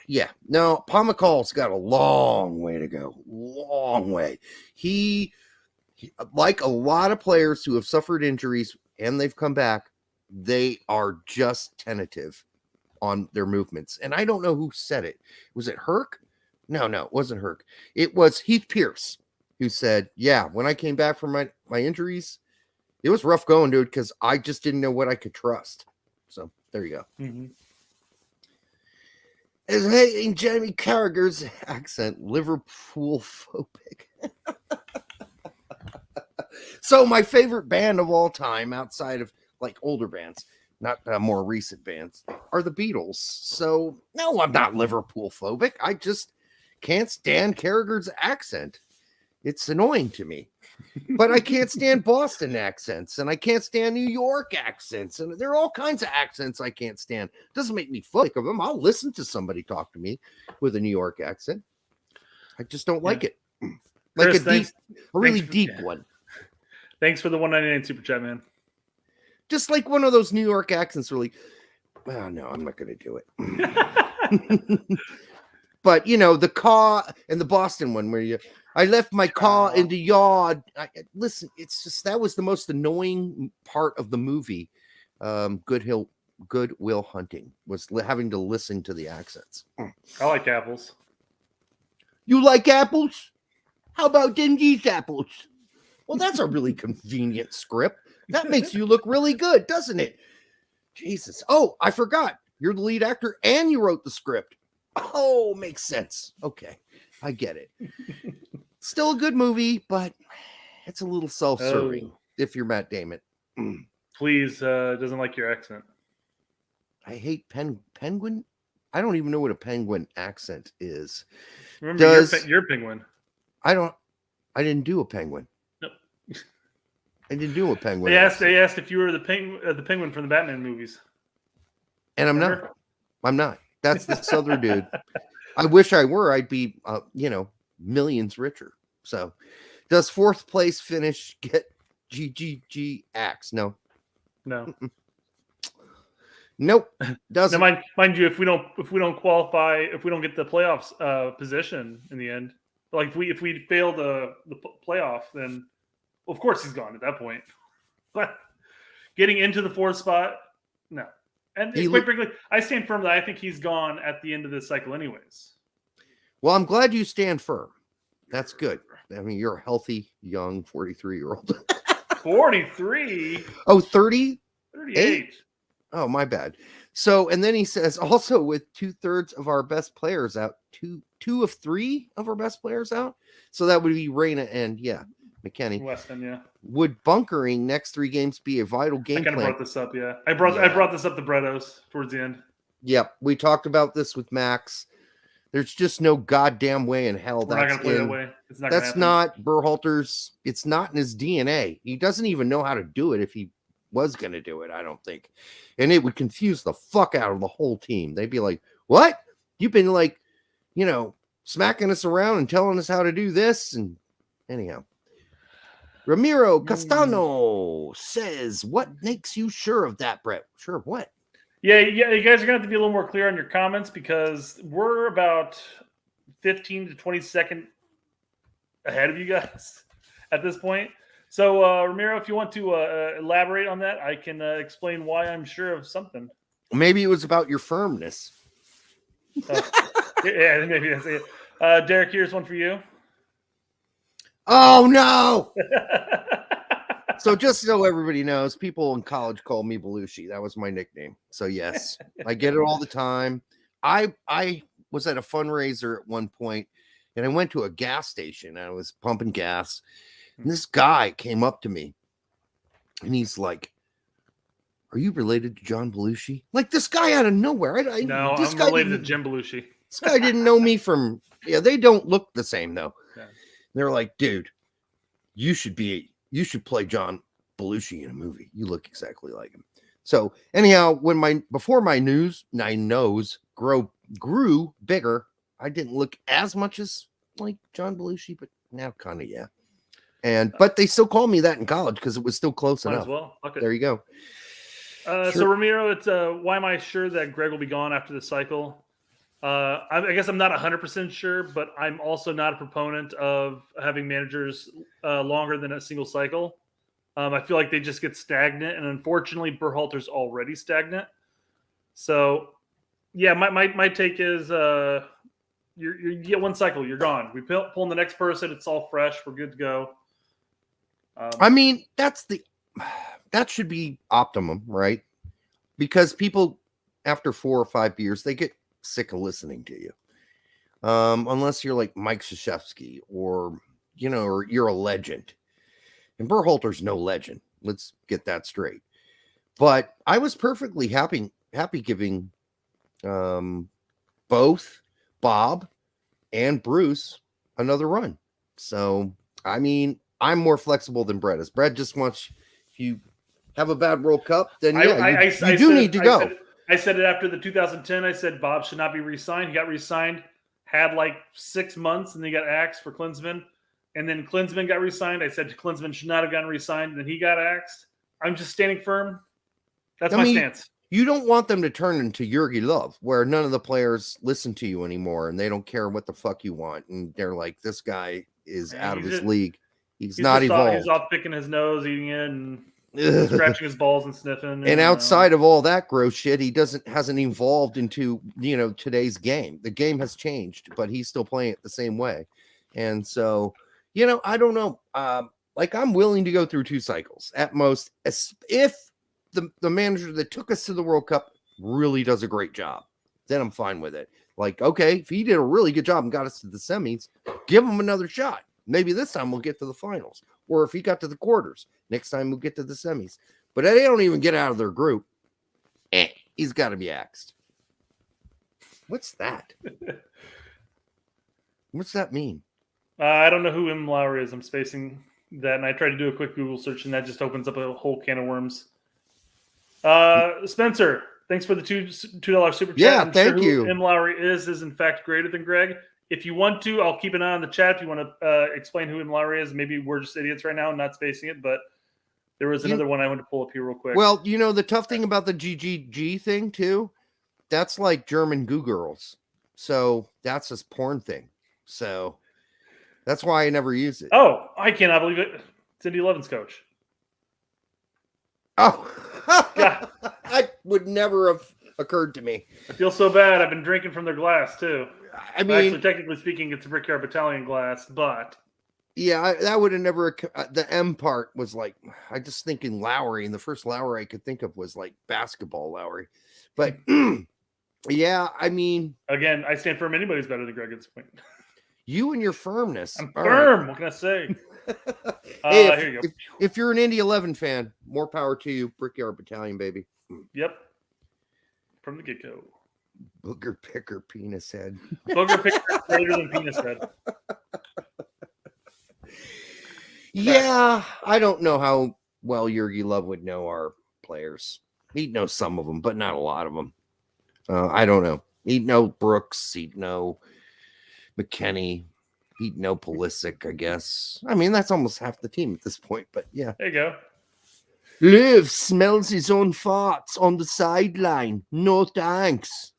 yeah, no, Pomacall's got a long way to go. Long way. He, like a lot of players who have suffered injuries and they've come back, they are just tentative on their movements. And I don't know who said it. Was it Herc? No, it wasn't Herc. It was Heath Pierce who said, yeah, when I came back from my injuries, it was rough going, dude, because I just didn't know what I could trust. So there you go. Mm-hmm. Is hating Jamie Carragher's accent Liverpool phobic? So my favorite band of all time, outside of like older bands, not more recent bands, are the Beatles. So no, I'm not Liverpool phobic. I just can't stand Carragher's accent. It's annoying to me. But I can't stand Boston accents, and I can't stand New York accents, and there are all kinds of accents I can't stand. Doesn't make me phobic of them. I'll listen to somebody talk to me with a New York accent. I just don't like it. Like Chris, a really deep one. Thanks for the $1.99 super chat, man. Just like one of those New York accents, really. Well, no, I'm not going to do it. But the car and the Boston one where I left my car in the yard. Listen, it's just that was the most annoying part of the movie. Good Will Hunting was having to listen to the accents. I like apples. You like apples? How about these apples? Well, that's a really convenient script. That makes you look really good, doesn't it? Jesus. Oh, I forgot. You're the lead actor and you wrote the script. Oh, makes sense. Okay. I get it. Still a good movie, but it's a little self-serving if you're Matt Damon. Please, doesn't like your accent. I hate penguin. I don't even know what a penguin accent is. Remember, you're penguin. I didn't do a penguin. Nope. I didn't do a penguin. They asked if you were the penguin from the Batman movies. And I'm not. That's the Southern dude. I wish I were. I'd be, millions richer. So, does fourth place finish get GGG axe? No. Nope. Doesn't. Now, mind you, if we don't qualify, if we don't get the playoffs position in the end, like if we fail the playoff, then of course he's gone at that point. But getting into the fourth spot, no. And quite frankly, I stand firm that I think he's gone at the end of this cycle anyways. Well, I'm glad you stand firm. That's good. I mean, you're a healthy, young 43-year-old. 43? Oh, 30? 38. Oh, my bad. So, and then he says, also with 2/3 of our best players out, two of three of our best players out. So that would be Reyna and, McKennie. Weston, yeah. Would bunkering next 3 games be a vital game plan? I kind of brought this up, yeah. I brought this up to Bredos towards the end. Yep. We talked about this with Max. There's just no goddamn way in hell We're not going to play that way. It's not that's not Berhalter's. It's not in his DNA. He doesn't even know how to do it if he was going to do it, I don't think. And it would confuse the fuck out of the whole team. They'd be like, what? You've been smacking us around and telling us how to do this. And anyhow, Ramiro Castano says, what makes you sure of that, Brett? Sure of what? Yeah, you guys are gonna have to be a little more clear on your comments because we're about 15 to 20 seconds ahead of you guys at this point. So, Ramiro, if you want to elaborate on that, I can explain why I'm sure of something. Maybe it was about your firmness. Yeah, maybe that's it. Derek, here's one for you. Oh no! So just so everybody knows, people in college called me Belushi. That was my nickname. So yes, I get it all the time. I was at a fundraiser at one point, and I went to a gas station. And I was pumping gas, and this guy came up to me, and he's like, "Are you related to John Belushi?" Like this guy out of nowhere. No, this I'm guy related to Jim Belushi. This guy didn't know me from. Yeah, they don't look the same though. Yeah. They're like, dude, you should play John Belushi in a movie. You look exactly like him. So anyhow, before my nose grew bigger, I didn't look as much as like John Belushi, but now kind of yeah. But they still call me that in college because it was still close enough. As well. Okay. There you go. Sure. So Ramiro, it's why am I sure that Greg will be gone after the cycle? I guess I'm not 100% sure, but I'm also not a proponent of having managers longer than a single cycle. I feel like they just get stagnant, and unfortunately, Berhalter's already stagnant. So, yeah, my take is you get one cycle, you're gone. We pull in the next person, it's all fresh, we're good to go. I mean, that should be optimum, right? Because people after 4 or 5 years, they get sick of listening to you. Unless you're like Mike Krzyzewski or you're a legend. And Berhalter's no legend. Let's get that straight. But I was perfectly happy giving both Bob and Bruce another run. So, I mean, I'm more flexible than Brett. As Brett just wants, if you have a bad World Cup, then you do need to go. I said it after the 2010. I said Bob should not be re-signed. He got re-signed, had like 6 months, and then he got axed for Klinsmann. And then Klinsmann got re-signed. I said Klinsmann should not have gotten re-signed, and then he got axed. I'm just standing firm. That's my stance. You don't want them to turn into Jurgen Love, where none of the players listen to you anymore, and they don't care what the fuck you want, and they're like, this guy is out of his league. He's not evolved. He's off picking his nose, eating it, and scratching his balls and sniffing. And outside of all that gross shit, he hasn't evolved into today's game. The game has changed, but he's still playing it the same way. And so, I don't know. Like I'm willing to go through 2 cycles at most, if the manager that took us to the World Cup really does a great job. Then I'm fine with it. Like, okay, if he did a really good job and got us to the semis, give him another shot. Maybe this time we'll get to the finals. Or if he got to the quarters, next time we'll get to the semis. But they don't even get out of their group. He's got to be axed. What's that? What's that mean? I don't know who M. Lowry is. I'm spacing that, and I tried to do a quick Google search, and that just opens up a whole can of worms. Spencer, thanks for the $2 super chat. Yeah, thank you. M. Lowry is in fact greater than Greg. If you want to, I'll keep an eye on the chat. If you want to explain who M. Lowry is, maybe we're just idiots right now and not spacing it, but there was another one I want to pull up here real quick. Well, the tough thing about the GGG thing too, that's like German Goo Girls. So that's this porn thing. So that's why I never use it. Oh, I cannot believe it. Cindy Levin's coach. Oh, that would never have occurred to me. I feel so bad. I've been drinking from their glass too. I mean, actually, technically speaking, it's a Brickyard Battalion glass, but yeah, that would have never. The M part was like, I just thinking Lowry, and the first Lowry I could think of was like basketball Lowry. But yeah, I mean, again, I stand firm. Anybody's better than Greg at this point. You and your firmness. I'm firm. Right. What can I say? Hey, here you go. If you're an Indy 11 fan, more power to you. Brickyard Battalion, baby. Yep. From the get-go. Booger picker, penis head. Booger picker greater than penis head. Yeah, I don't know how well Jurgen Love would know our players. He'd know some of them, but not a lot of them. I don't know. He'd know Brooks. He'd know McKenny. He'd know Pulisic, I guess. I mean, that's almost half the team at this point, but yeah. There you go. Liv smells his own farts on the sideline. No thanks.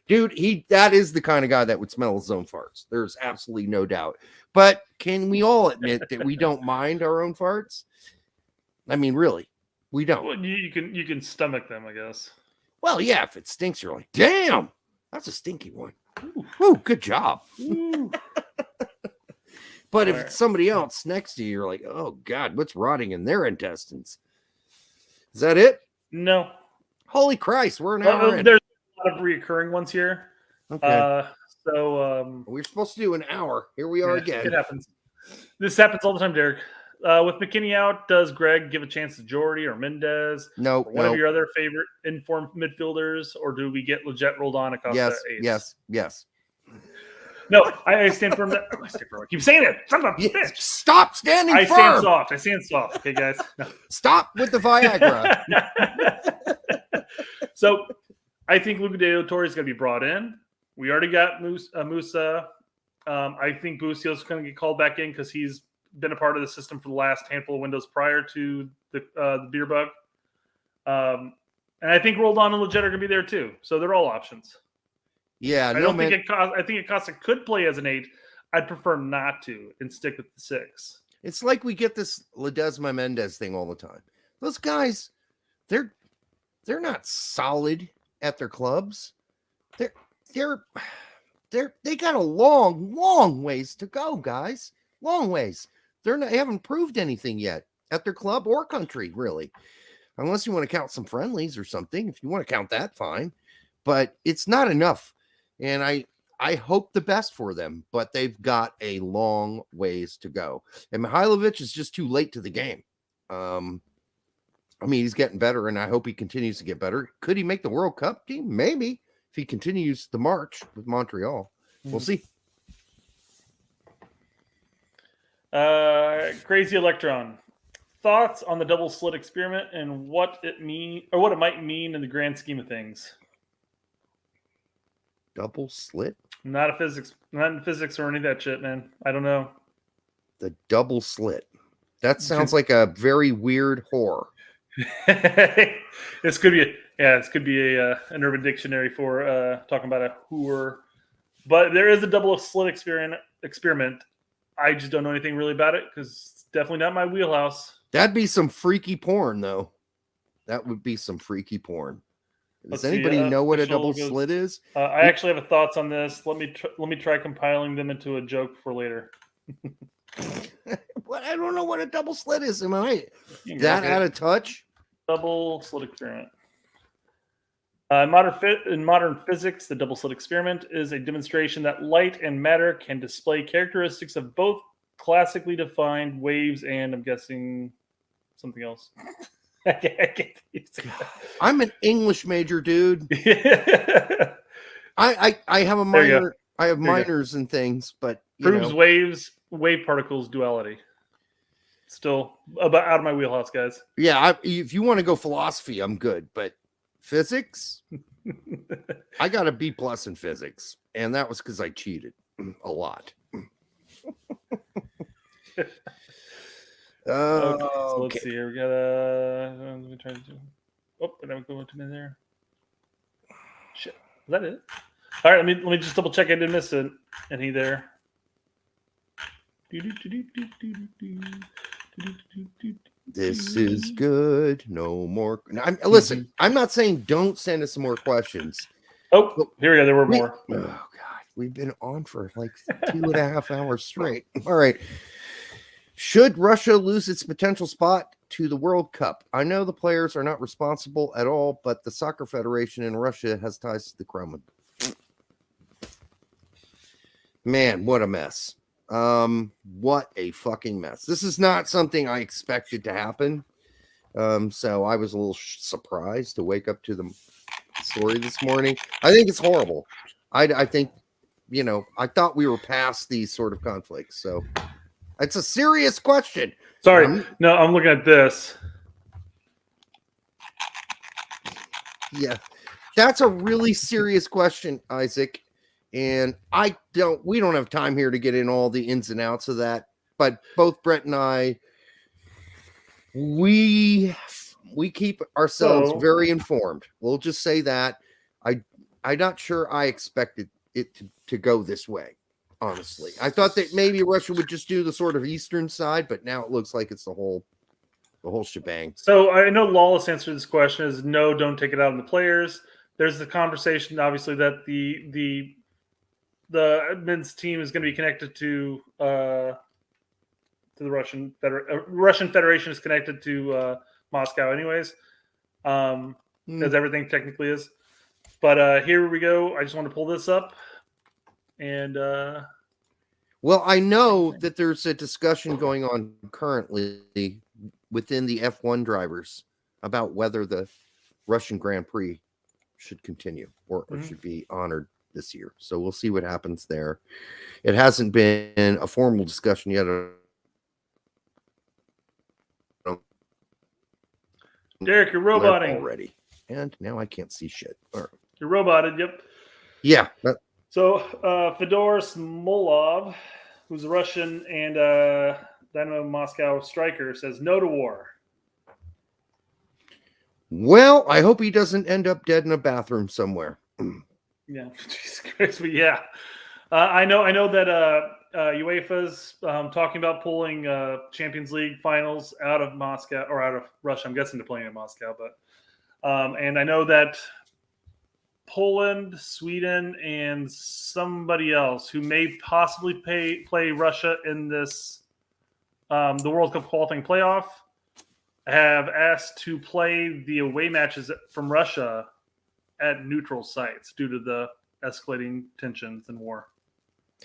Dude, that is the kind of guy that would smell his own farts. There's absolutely no doubt. But can we all admit that we don't mind our own farts? I mean, really, we don't. Well, you can stomach them, I guess. Well, yeah, if it stinks, you're like, damn, that's a stinky one. Ooh, good job. But if it's somebody else next to you, you're like, oh God, what's rotting in their intestines? Is that it? No. Holy Christ, we're an hour in. There's a lot of reoccurring ones here. Okay. So we're supposed to do an hour. Here we are again. It happens. This happens all the time, Derek. With McKinney out, does Greg give a chance to Jordy or Mendez? No. Or one of your other favorite informed midfielders, or do we get Leggett rolled on across yes, the eights? Yes. No, I stand firm. I keep saying it. Son of a bitch. Stop standing firm. I stand soft. Okay, guys. No. Stop with the Viagra. So, I think Luca De Torre is going to be brought in. We already got Musa. I think Busio's going to get called back in because he's been a part of the system for the last handful of windows prior to the beer bug. And I think Roldan and Leggett are going to be there too. So they're all options. Yeah, I think Acosta could play as an 8. I'd prefer not to and stick with the 6. It's like we get this Ledesma Mendez thing all the time. Those guys, they're not solid at their clubs. They got a long ways to go, guys. Long ways. They haven't proved anything yet at their club or country, really. Unless you want to count some friendlies or something. If you want to count that, fine. But it's not enough. And I hope the best for them, but they've got a long ways to go. And Mihailovic is just too late to the game. I mean, he's getting better, and I hope he continues to get better. Could he make the World Cup team? Maybe, if he continues the march with Montreal. We'll see. Crazy Electron. Thoughts on the double slit experiment and what it might mean in the grand scheme of things? Double slit? Not in physics or any of that shit, man. I don't know. The double slit. That sounds like a very weird horror. This could be an Urban Dictionary for talking about a whore. But there is a double slit experiment. I just don't know anything really about it because it's definitely not my wheelhouse. That'd be some freaky porn, though. That would be some freaky porn. Does anybody know what a double slit is? I actually have thoughts on this. Let me try compiling them into a joke for later. But I don't know what a double slit is. Am I that out of touch? Double slit experiment. In modern physics, the double slit experiment is a demonstration that light and matter can display characteristics of both classically defined waves and, I'm guessing, something else. I'm an English major, dude. I have a minor. I have minors and things, but proves wave particles duality. Still about out of my wheelhouse, guys. Yeah, if you want to go philosophy, I'm good, but physics, I got a B+ in physics, and that was because I cheated a lot. Okay, so let's see here. We got let me try to do. Oh, but I'm going to there. Shit, is that it? All right, let me just double check. I didn't miss any there. This is good. No more. Listen, I'm not saying don't send us some more questions. Oh, here we go. There were more. Oh God, we've been on for like 2.5 hours straight. All right. Should Russia lose its potential spot to the World Cup? I know the players are not responsible at all, but the soccer federation in Russia has ties to the Kremlin. Man, what a mess. What a fucking mess. This is not something I expected to happen. So I was a little surprised to wake up to the story this morning. I think it's horrible. I think, I thought we were past these sort of conflicts. So it's a serious question. Sorry. No, I'm looking at this. Yeah, that's a really serious question, Isaac. And we don't have time here to get in all the ins and outs of that. But both Brett and I We keep ourselves So- very informed. We'll just say that. I'm not sure I expected it to go this way. Honestly, I thought that maybe Russia would just do the sort of eastern side, but now it looks like it's the whole shebang. So I know Lawless answer to this question is no, don't take it out on the players. There's the conversation, obviously, that the men's team is going to be connected to the Russian Federation is connected to Moscow, anyways, as everything technically is. But here we go. I just want to pull this up, and well, I know that there's a discussion going on currently within the F1 drivers about whether the Russian Grand Prix should continue or should be honored this year. So we'll see what happens there. It hasn't been a formal discussion yet. Derek, you're roboting already, and now I can't see shit. All right. You're roboted. Yep. Yeah. So Fedor Smolov, who's a Russian and Dynamo Moscow striker, says no to war. Well, I hope he doesn't end up dead in a bathroom somewhere. Yeah, Jesus Christ, but yeah, I know that UEFA's talking about pulling Champions League finals out of Moscow or out of Russia. I'm guessing they're playing in Moscow, but and I know that Poland, Sweden, and somebody else who may possibly play Russia in this the World Cup qualifying playoff have asked to play the away matches from Russia at neutral sites due to the escalating tensions and war.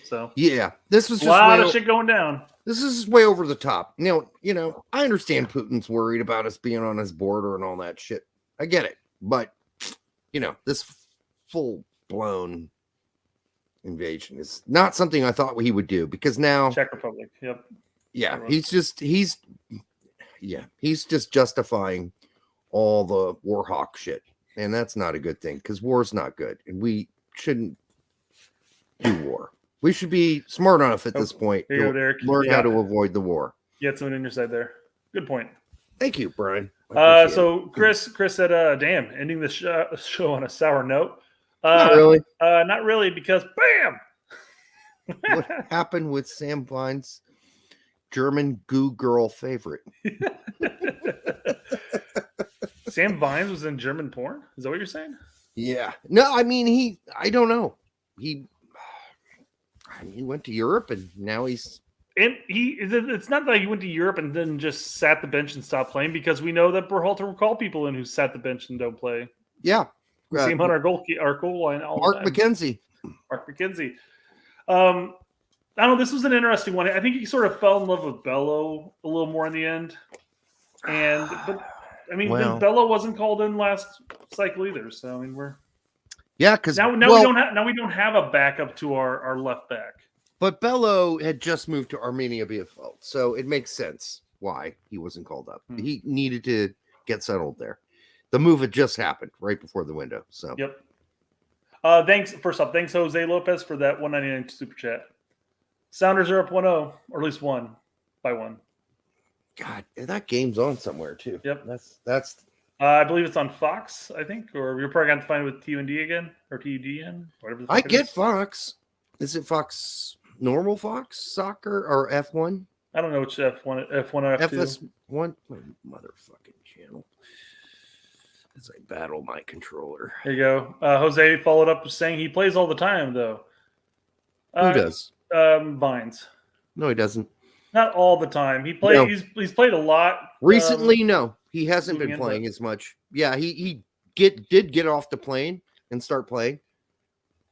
So yeah, this was a just lot of shit going down. This is way over the top. You know, I understand Putin's worried about us being on his border and all that shit. I get it, but this full-blown invasion is not something I thought he would do, because now Czech Republic. Yep. Yeah, he's just justifying all the war hawk shit, and that's not a good thing, because war's not good, and we shouldn't do war. We should be smart enough at this point to learn how to avoid the war. You had someone in your side there. Good point. Thank you, Brian. So Chris said, "Damn, ending the show on a sour note." Not really. Not really, because bam. What happened with Sam Vine's German goo girl favorite? Sam Vines was in German porn? Is that what you're saying? Yeah. No, I mean I don't know. He went to Europe and now he's. And it's not like he went to Europe and then just sat the bench and stopped playing, because we know that Berhalter will call people in who sat the bench and don't play. Yeah. We see him on our goal line all Mark the time. McKenzie. Mark McKenzie. I don't know. This was an interesting one. I think he sort of fell in love with Bello a little more in the end. But Bello wasn't called in last cycle either. So I mean, because now we don't have a backup to our left back. But Bello had just moved to Armenia Bielefeld, so it makes sense why he wasn't called up. He needed to get settled there. The move had just happened right before the window. So yep. Thanks Jose Lopez for that $1.99 super chat. Sounders are up 1-0, or at least 1 by 1. God, that game's on somewhere too. Yep. That's. I believe it's on Fox, I think, or you're probably going to find it with TUND again or TUDN, whatever. I get Fox. Is it Fox? Normal Fox Soccer or F1? I don't know which F1 or F2. FS1, motherfucking channel. As I battle my controller. There you go. Jose followed up with saying he plays all the time, though. Who does? Vines. No, he doesn't. Not all the time. He played. No. He's played a lot. Recently, no, he hasn't been playing as much. Yeah, he did get off the plane and start playing,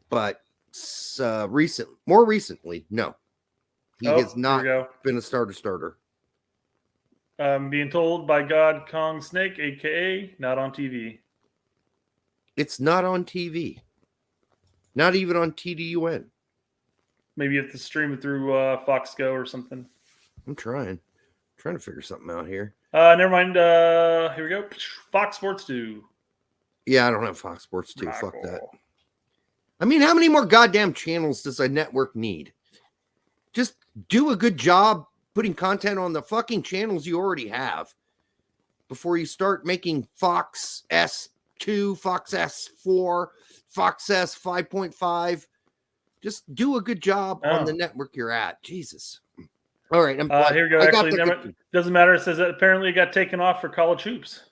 but more recently, no, he has not been a starter. Being told by God Kong Snake, aka not on TV. It's not on TV. Not even on TDUN. Maybe you have to stream it through Fox Go or something. I'm trying to figure something out here. Never mind. Here we go. Fox Sports 2. Yeah, I don't have Fox Sports 2. Fuck that. I mean, how many more goddamn channels does a network need? Just do a good job putting content on the fucking channels you already have. before you start making Fox S2, Fox S4, Fox S 5.5. Just do a good job on the network you're at. Jesus. All right. Here we go. Actually, doesn't matter. It says that apparently it got taken off for college hoops.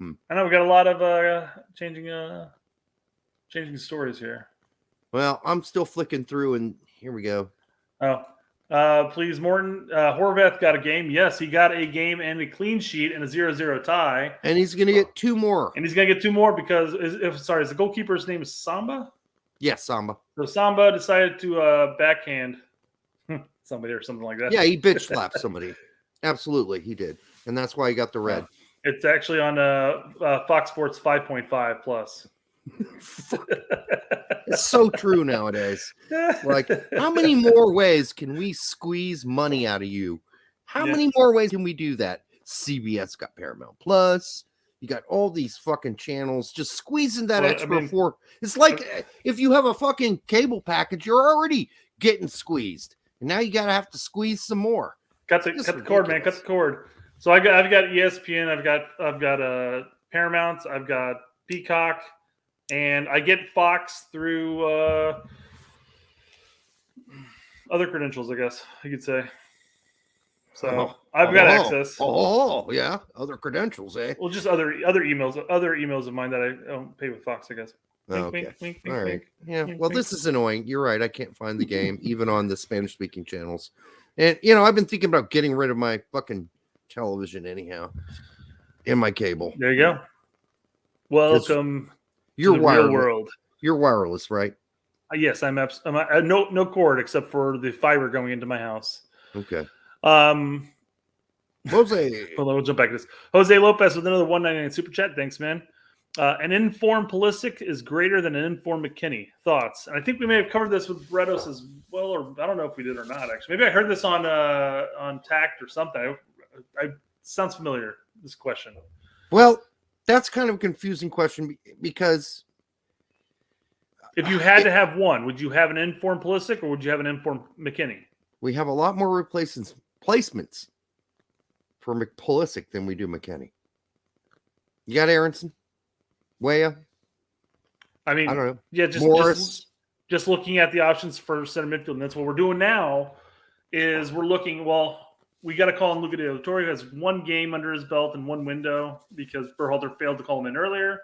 I know we got a lot of changing stories here. Well, I'm still flicking through, and here we go. Please, Morton. Horvath got a game. Yes, he got a game and a clean sheet and a 0-0 tie. And he's going to get 2 more. And he's going to get 2 more because, is the goalkeeper's name is Samba? Yes, Samba. So Samba decided to backhand somebody or something like that. Yeah, he bitch slapped somebody. Absolutely, he did. And that's why he got the red. It's actually on Fox Sports 5.5 plus. It's so true nowadays. Like, how many more ways can we squeeze money out of you? How many more ways can we do that? CBS got Paramount Plus. You got all these fucking channels just squeezing that extra for. It's like if you have a fucking cable package, you're already getting squeezed, and now you gotta have to squeeze some more. Cut the cord, man. Cut the cord. So I've got ESPN. I've got Paramount. I've got Peacock. And I get Fox through other credentials, I guess you could say. So I've got access. Oh, yeah, other credentials, eh? Well, just other emails of mine that I don't pay with Fox, I guess. Okay. All right. Yeah. Well, this is annoying. You're right. I can't find the game even on the Spanish-speaking channels. And I've been thinking about getting rid of my fucking television anyhow, in my cable. There you go. Welcome. You're wireless. Real world. You're wireless, right? Yes, I'm no cord except for the fiber going into my house. Okay. Jose. Hold on, we'll jump back to this. Jose Lopez with another $1.99 super chat. Thanks, man. An informed Pulisic is greater than an informed McKinney. Thoughts? And I think we may have covered this with Bredos as well, or I don't know if we did or not. Actually, maybe I heard this on Tact or something. Sounds familiar. This question. Well, that's kind of a confusing question because if you had to have one, would you have an informed Pulisic or would you have an informed McKinney? We have a lot more placements for Pulisic than we do McKinney. You got Aronson, Weah. I mean, I don't know. Yeah, Morris. Just looking at the options for center midfield. And that's what we're doing now. Is we're looking. Well, we got to call in Luca De La Torre, who has 1 game under his belt and 1 window because Berhalter failed to call him in earlier.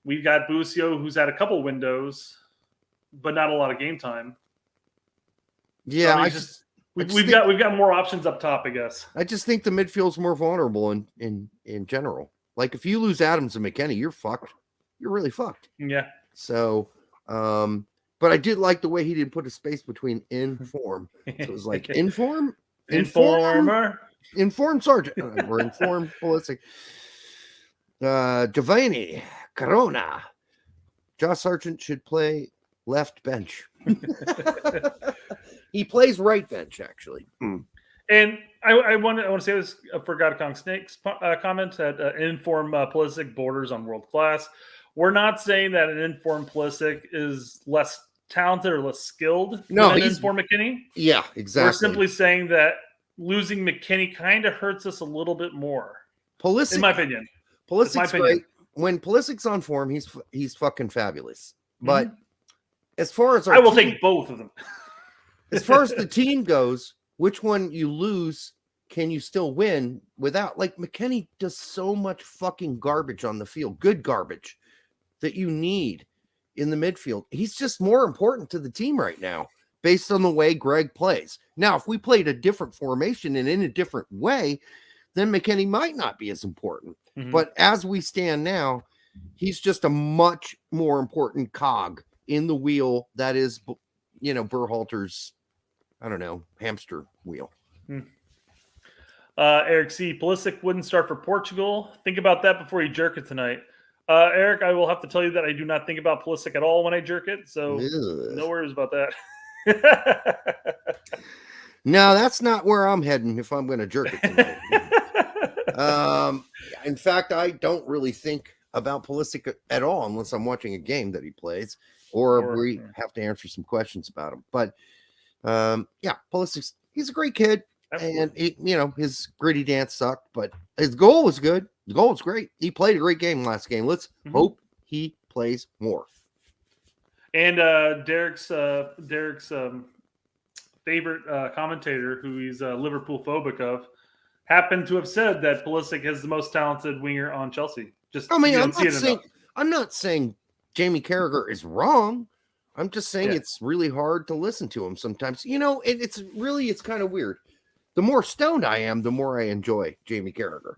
We've got Busio, who's had a couple windows, but not a lot of game time. Yeah, so we've got more options up top, I guess. I just think the midfield's more vulnerable in general. Like if you lose Adams and McKennie, you're fucked. You're really fucked. Yeah. So, but I did like the way he didn't put a space between inform. So it was like informer. Inform Sargent. We're informed Pulisic. Giovanni Corona. Josh Sargent should play left bench. He plays right bench, actually. And I want to say this for God Kong Snake's comment that informed Pulisic borders on world class. We're not saying that an informed Pulisic is less talented or less skilled than an informed McKinney. Yeah, exactly. We're simply saying that losing McKinney kind of hurts us a little bit more. Pulisic, in my opinion. Pulisic's great. When Pulisic's on form, he's fucking fabulous. But as far as I will take both of them. As far as the team goes, which one you lose, can you still win without? Like McKinney does so much fucking garbage on the field, good garbage that you need in the midfield. He's just more important to the team right now based on the way Greg plays. Now, if we played a different formation and in a different way, then McKinney might not be as important. But as we stand now, he's just a much more important cog in the wheel that is, Berhalter's, I don't know, hamster wheel. Eric C. Pulisic wouldn't start for Portugal. Think about that before you jerk it tonight. Eric, I will have to tell you that I do not think about Pulisic at all when I jerk it, so no worries about that. No, that's not where I'm heading if I'm going to jerk it tonight. In fact, I don't really think about Pulisic at all unless I'm watching a game that he plays or we have to answer some questions about him. But Pulisic, he's a great kid. And his gritty dance sucked, but his goal was good. The goal was great. He played a great game last game. Let's hope he plays more. And Derek's favorite commentator, who he's Liverpool phobic of, happened to have said that Pulisic is the most talented winger on Chelsea. I'm not saying Jamie Carragher is wrong. I'm just saying it's really hard to listen to him sometimes. It's kind of weird. The more stoned I am, the more I enjoy Jamie Carragher.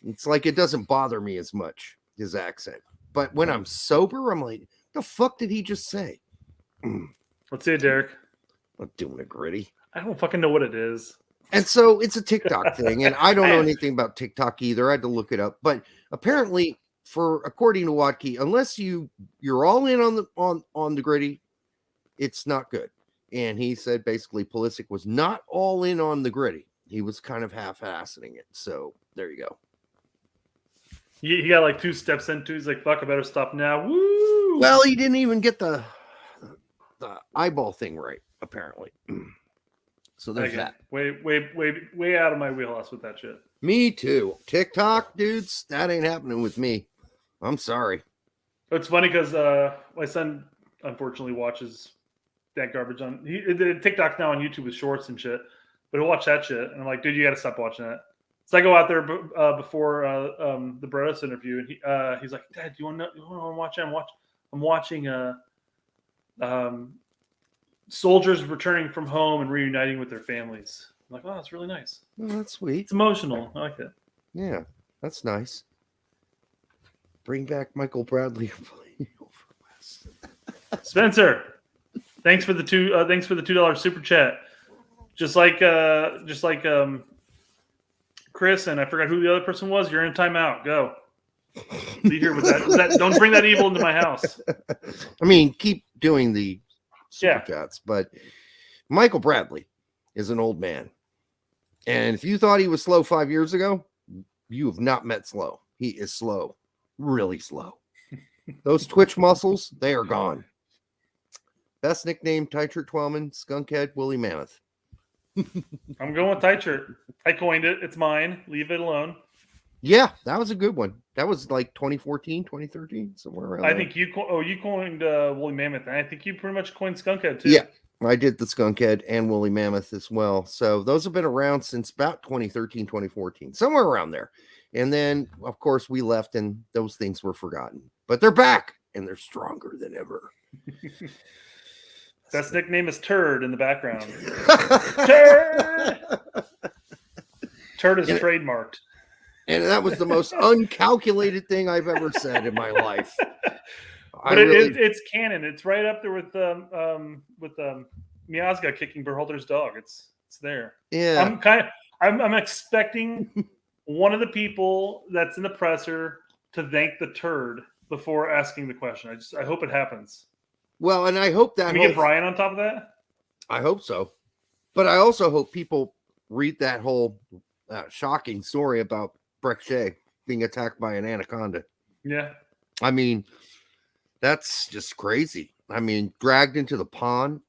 It's like it doesn't bother me as much, his accent. But when I'm sober, I'm like, the fuck did he just say? Let's see it, Derek. I'm doing a gritty. I don't fucking know what it is. And so it's a TikTok thing, and I don't know anything about TikTok either. I had to look it up. But apparently, according to Watke, unless you're all in on the gritty, it's not good. And he said basically Pulisic was not all in on the gritty. He was kind of half-assing it. So there you go. He got like 2 steps into. He's like, "Fuck, I better stop now." Woo! Well, he didn't even get the eyeball thing right, apparently. So there's that. Way out of my wheelhouse with that shit. Me too. TikTok, dudes, that ain't happening with me. I'm sorry. It's funny because my son unfortunately watches that garbage on TikTok now on YouTube with shorts and shit. But he'll watch that shit, and I'm like, dude, you got to stop watching that. So I go out there before the Brodos interview, and he's like, Dad, do you want to watch it? I'm watching soldiers returning from home and reuniting with their families. I'm like, oh, that's really nice. Oh, that's sweet. It's emotional. I like it. Yeah, that's nice. Bring back Michael Bradley. Spencer, thanks for the $2 super chat. Just like Chris, and I forgot who the other person was. You're in timeout. Go. Leave here with that. Don't bring that evil into my house. I mean, keep doing the super chats, but Michael Bradley is an old man. And if you thought he was slow 5 years ago, you have not met slow. He is slow, really slow. Those twitch muscles, they are gone. Best nickname, Tight Shirt Twelman, Skunkhead, Woolly Mammoth. I'm going with Tight Shirt. I coined it. It's mine. Leave it alone. Yeah, that was a good one. That was like 2014, 2013, somewhere around there. Think you coined Woolly Mammoth, and I think you pretty much coined Skunkhead too. Yeah, I did the Skunkhead and Woolly Mammoth as well. So those have been around since about 2013, 2014, somewhere around there. And then, of course, we left and those things were forgotten. But they're back, and they're stronger than ever. Best nickname is Turd in the background. Turd! Turd is trademarked. And that was the most uncalculated thing I've ever said in my life. But it's canon. It's right up there with Miazga kicking Berhalter's dog. It's there. Yeah. I'm expecting one of the people that's in the presser to thank the Turd before asking the question. I hope it happens. Well, and I hope that... Can we get Brian on top of that? I hope so. But I also hope people read that whole shocking story about Breck Shea being attacked by an anaconda. Yeah. I mean, that's just crazy. I mean, dragged into the pond,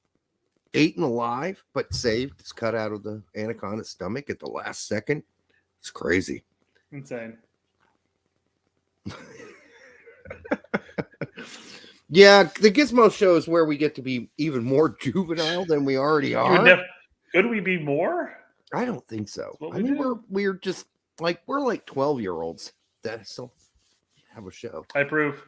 eaten alive, but saved. It's cut out of the anaconda's stomach at the last second. It's crazy. Insane. Yeah, the Gizmo show is where we get to be even more juvenile than we already are. Could we be more? I don't think so. I mean, we're just like 12-year-olds that still have a show. I approve.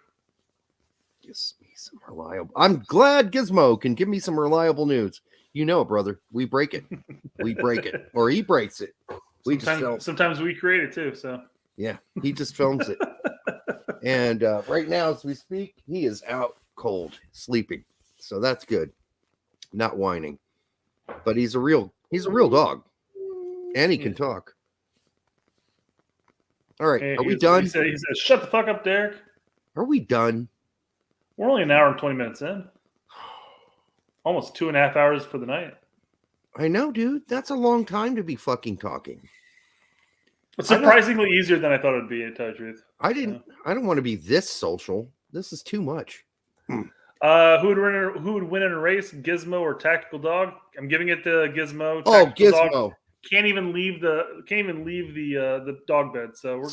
Gives me some reliable. I'm glad Gizmo can give me some reliable news. You know, brother, we break it. We break it, or he breaks it. Sometimes we create it too. So yeah, he just films it. And right now, as we speak, he is out cold, sleeping. So that's good. Not whining. But he's a real dog. And he can talk. All right. Are we done? He said, shut the fuck up, Derek. Are we done? We're only an hour and 20 minutes in. Almost 2.5 hours for the night. I know, dude. That's a long time to be fucking talking. It's surprisingly easier than I thought it would be, to tell you the truth. I don't want to be this social. This is too much. Who would win in a race, Gizmo or Tactical Dog? I'm giving it to Gizmo. Gizmo. Dog. can't even leave the dog bed. So we're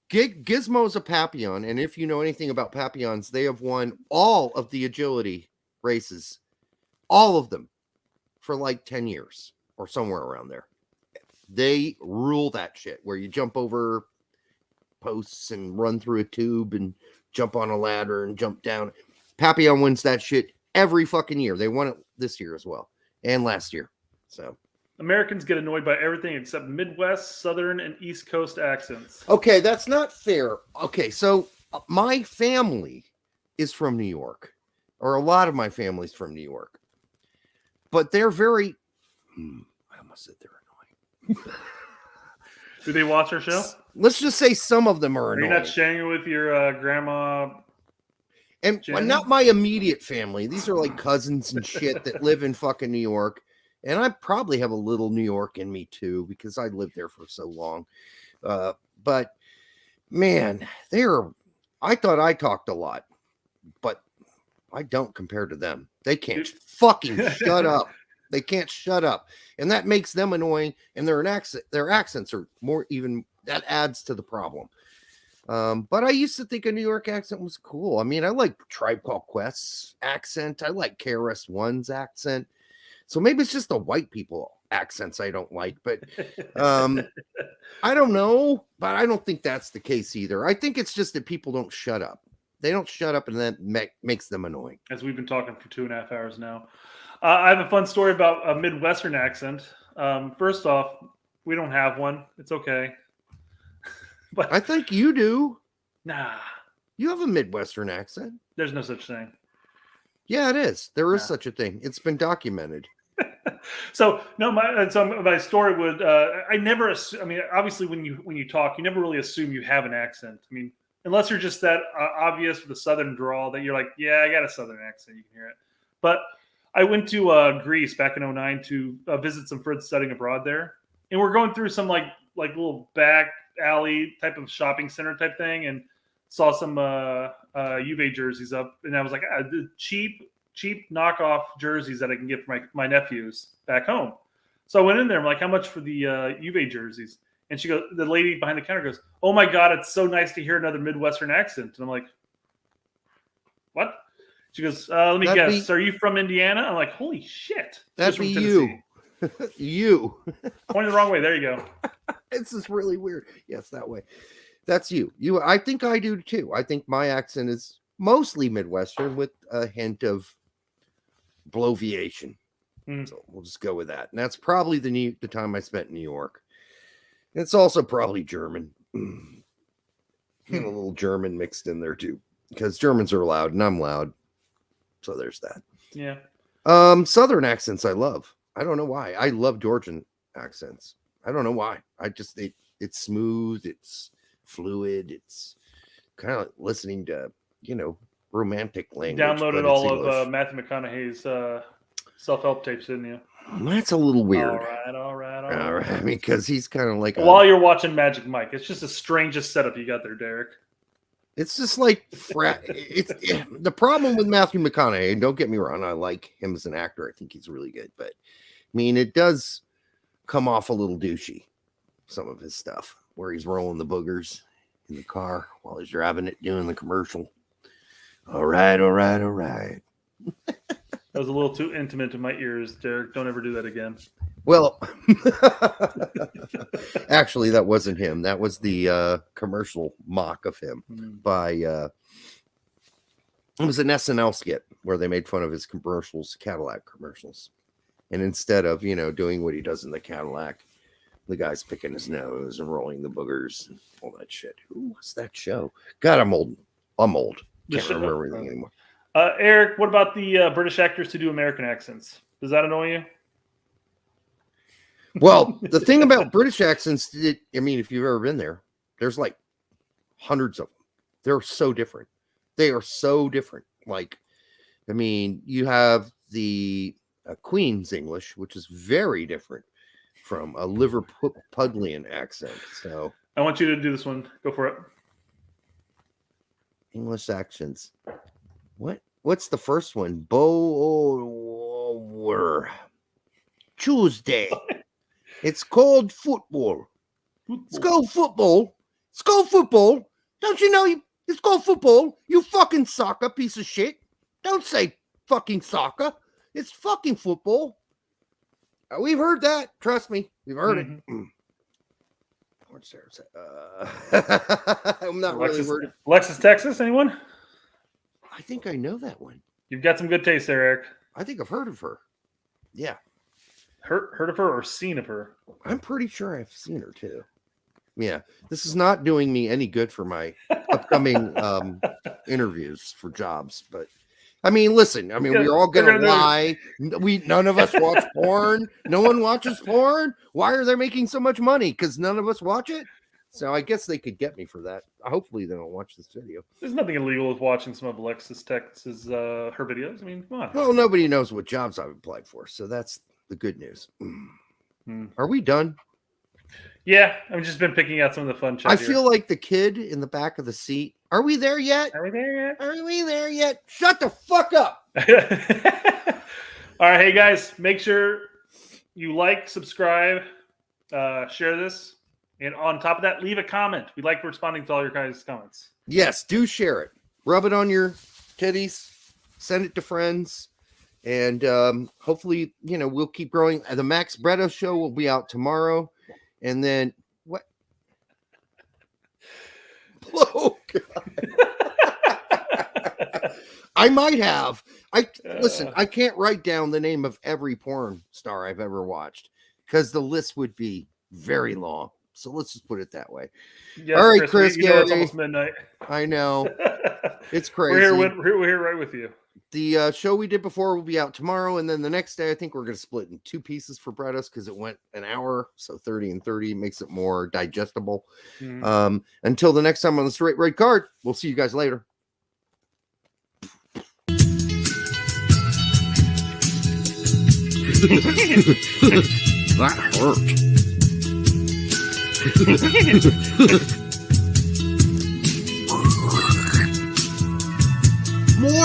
good. Gizmo's a Papillon, and if you know anything about Papillons, they have won all of the agility races, all of them, for like 10 years or somewhere around there. They rule that shit where you jump over posts and run through a tube and jump on a ladder and jump down. Papillon wins that shit every fucking year. They won it this year as well and last year. So Americans get annoyed by everything except Midwest, Southern, and East Coast accents. Okay, that's not fair. Okay, so my family is from New York, or a lot of my family's from New York, but they're very. I almost said they're annoying. Do they watch our show? Let's just say some of them are annoying. Are you not sharing it with your grandma? And not my immediate family. These are like cousins and shit that live in fucking New York. And I probably have a little New York in me too, because I lived there for so long. But man, I thought I talked a lot, but I don't compare to them. They can't fucking shut up. They can't shut up. And that makes them annoying. And their accents are more even, that adds to the problem. But I used to think a New York accent was cool. I mean, I like Tribe Called Quest's accent. I like KRS-One's accent. So maybe it's just the white people accents I don't like, but I don't know. But I don't think that's the case either. I think it's just that people don't shut up. They don't shut up, and that makes them annoying. As we've been talking for 2.5 hours now. I have a fun story about a Midwestern accent. First off, we don't have one. It's okay. But I think you do. Nah. You have a Midwestern accent. There's no such thing. Yeah, it is. There is such a thing. It's been documented. So my story would I never I mean, obviously when you talk, you never really assume you have an accent. I mean, unless you're just that obvious with a Southern drawl that you're like, yeah, I got a Southern accent. You can hear it. But I went to Greece back in 2009 to visit some friends studying abroad there, and we're going through some like little back alley type of shopping center type thing, and saw some Juve jerseys up, and I was like, the cheap knockoff jerseys that I can get for my nephews back home. So I went in there. I'm like, how much for the Juve jerseys? And she goes, the lady behind the counter goes, oh my God, it's so nice to hear another Midwestern accent. And I'm like, what? She goes, let me guess. Are you from Indiana? I'm like, holy shit. That'd be you. You. Pointing the wrong way. There you go. This is really weird. Yes, that way. That's you. I think I do too. I think my accent is mostly Midwestern with a hint of bloviation. So we'll just go with that. And that's probably the time I spent in New York. It's also probably German. And a little German mixed in there too, because Germans are loud and I'm loud. So there's that. Yeah. Southern accents I love. I don't know why. I love Georgian accents. I don't know why. It's smooth. It's fluid. It's kind of listening to, romantic language. You downloaded all of Matthew McConaughey's self-help tapes, didn't you? That's a little weird. All right. Because he's kind of like while you're watching Magic Mike, it's just the strangest setup you got there, Derek. It's just like the problem with Matthew McConaughey. And don't get me wrong, I like him as an actor. I think he's really good, but I mean, it does come off a little douchey. Some of his stuff where he's rolling the boogers in the car while he's driving it, doing the commercial. All right. That was a little too intimate to my ears, Derek. Don't ever do that again. Well, actually, that wasn't him. That was the commercial mock of him by. It was an SNL skit where they made fun of his commercials, Cadillac commercials, and instead of doing what he does in the Cadillac, the guy's picking his nose and rolling the boogers and all that shit. Who was that show? God, I'm old. Can't remember anything anymore. Eric, what about the British actors who do American accents? Does that annoy you? Well, the thing about British accents, if you've ever been there, there's like hundreds of them. They're so different. They are so different. Like, you have the Queen's English, which is very different from a Liverpudlian accent. So I want you to do this one. Go for it. English accents. What's the first one? Tuesday. It's called football. It's called football. It's called football. Don't you know it's called football? You fucking soccer piece of shit. Don't say fucking soccer. It's fucking football. We've heard that. Trust me. We've heard it. What's there? I'm not really worried. Alexis, Texas, anyone? I think I know that one. You've got some good taste there, Eric. I think I've heard of her. Yeah. Heard of her or seen of her? I'm pretty sure I've seen her too. Yeah. This is not doing me any good for my upcoming interviews for jobs, but I mean, listen, we're all gonna lie. None of us watch porn. No one watches porn. Why are they making so much money? Because none of us watch it. So I guess they could get me for that. Hopefully they don't watch this video. There's nothing illegal with watching some of Alexis Texas her videos. I mean, come on. Well, nobody knows what jobs I've applied for, so that's the good news. Are we done? Yeah, I've just been picking out some of the fun chat. I feel like the kid in the back of the seat. Are we there yet? Are we there yet? Are we there yet? Shut the fuck up. All right, hey guys, make sure you like, subscribe, share this, and on top of that, leave a comment. We like responding to all your guys' comments. Yes, do share it. Rub it on your titties. Send it to friends. And hopefully, we'll keep growing. The Max Bretta show will be out tomorrow. And then what? Oh, God. I might have. Listen, I can't write down the name of every porn star I've ever watched because the list would be very long. So let's just put it that way. Yes, all right, Chris. It's almost midnight. I know. It's crazy. We're here right with you. The show we did before will be out tomorrow, and then the next day I think we're going to split in 2 pieces for Brettas because it went an hour, so 30 and 30 makes it more digestible. Until the next time on the Straight Red Card, we'll see you guys later. That hurt. More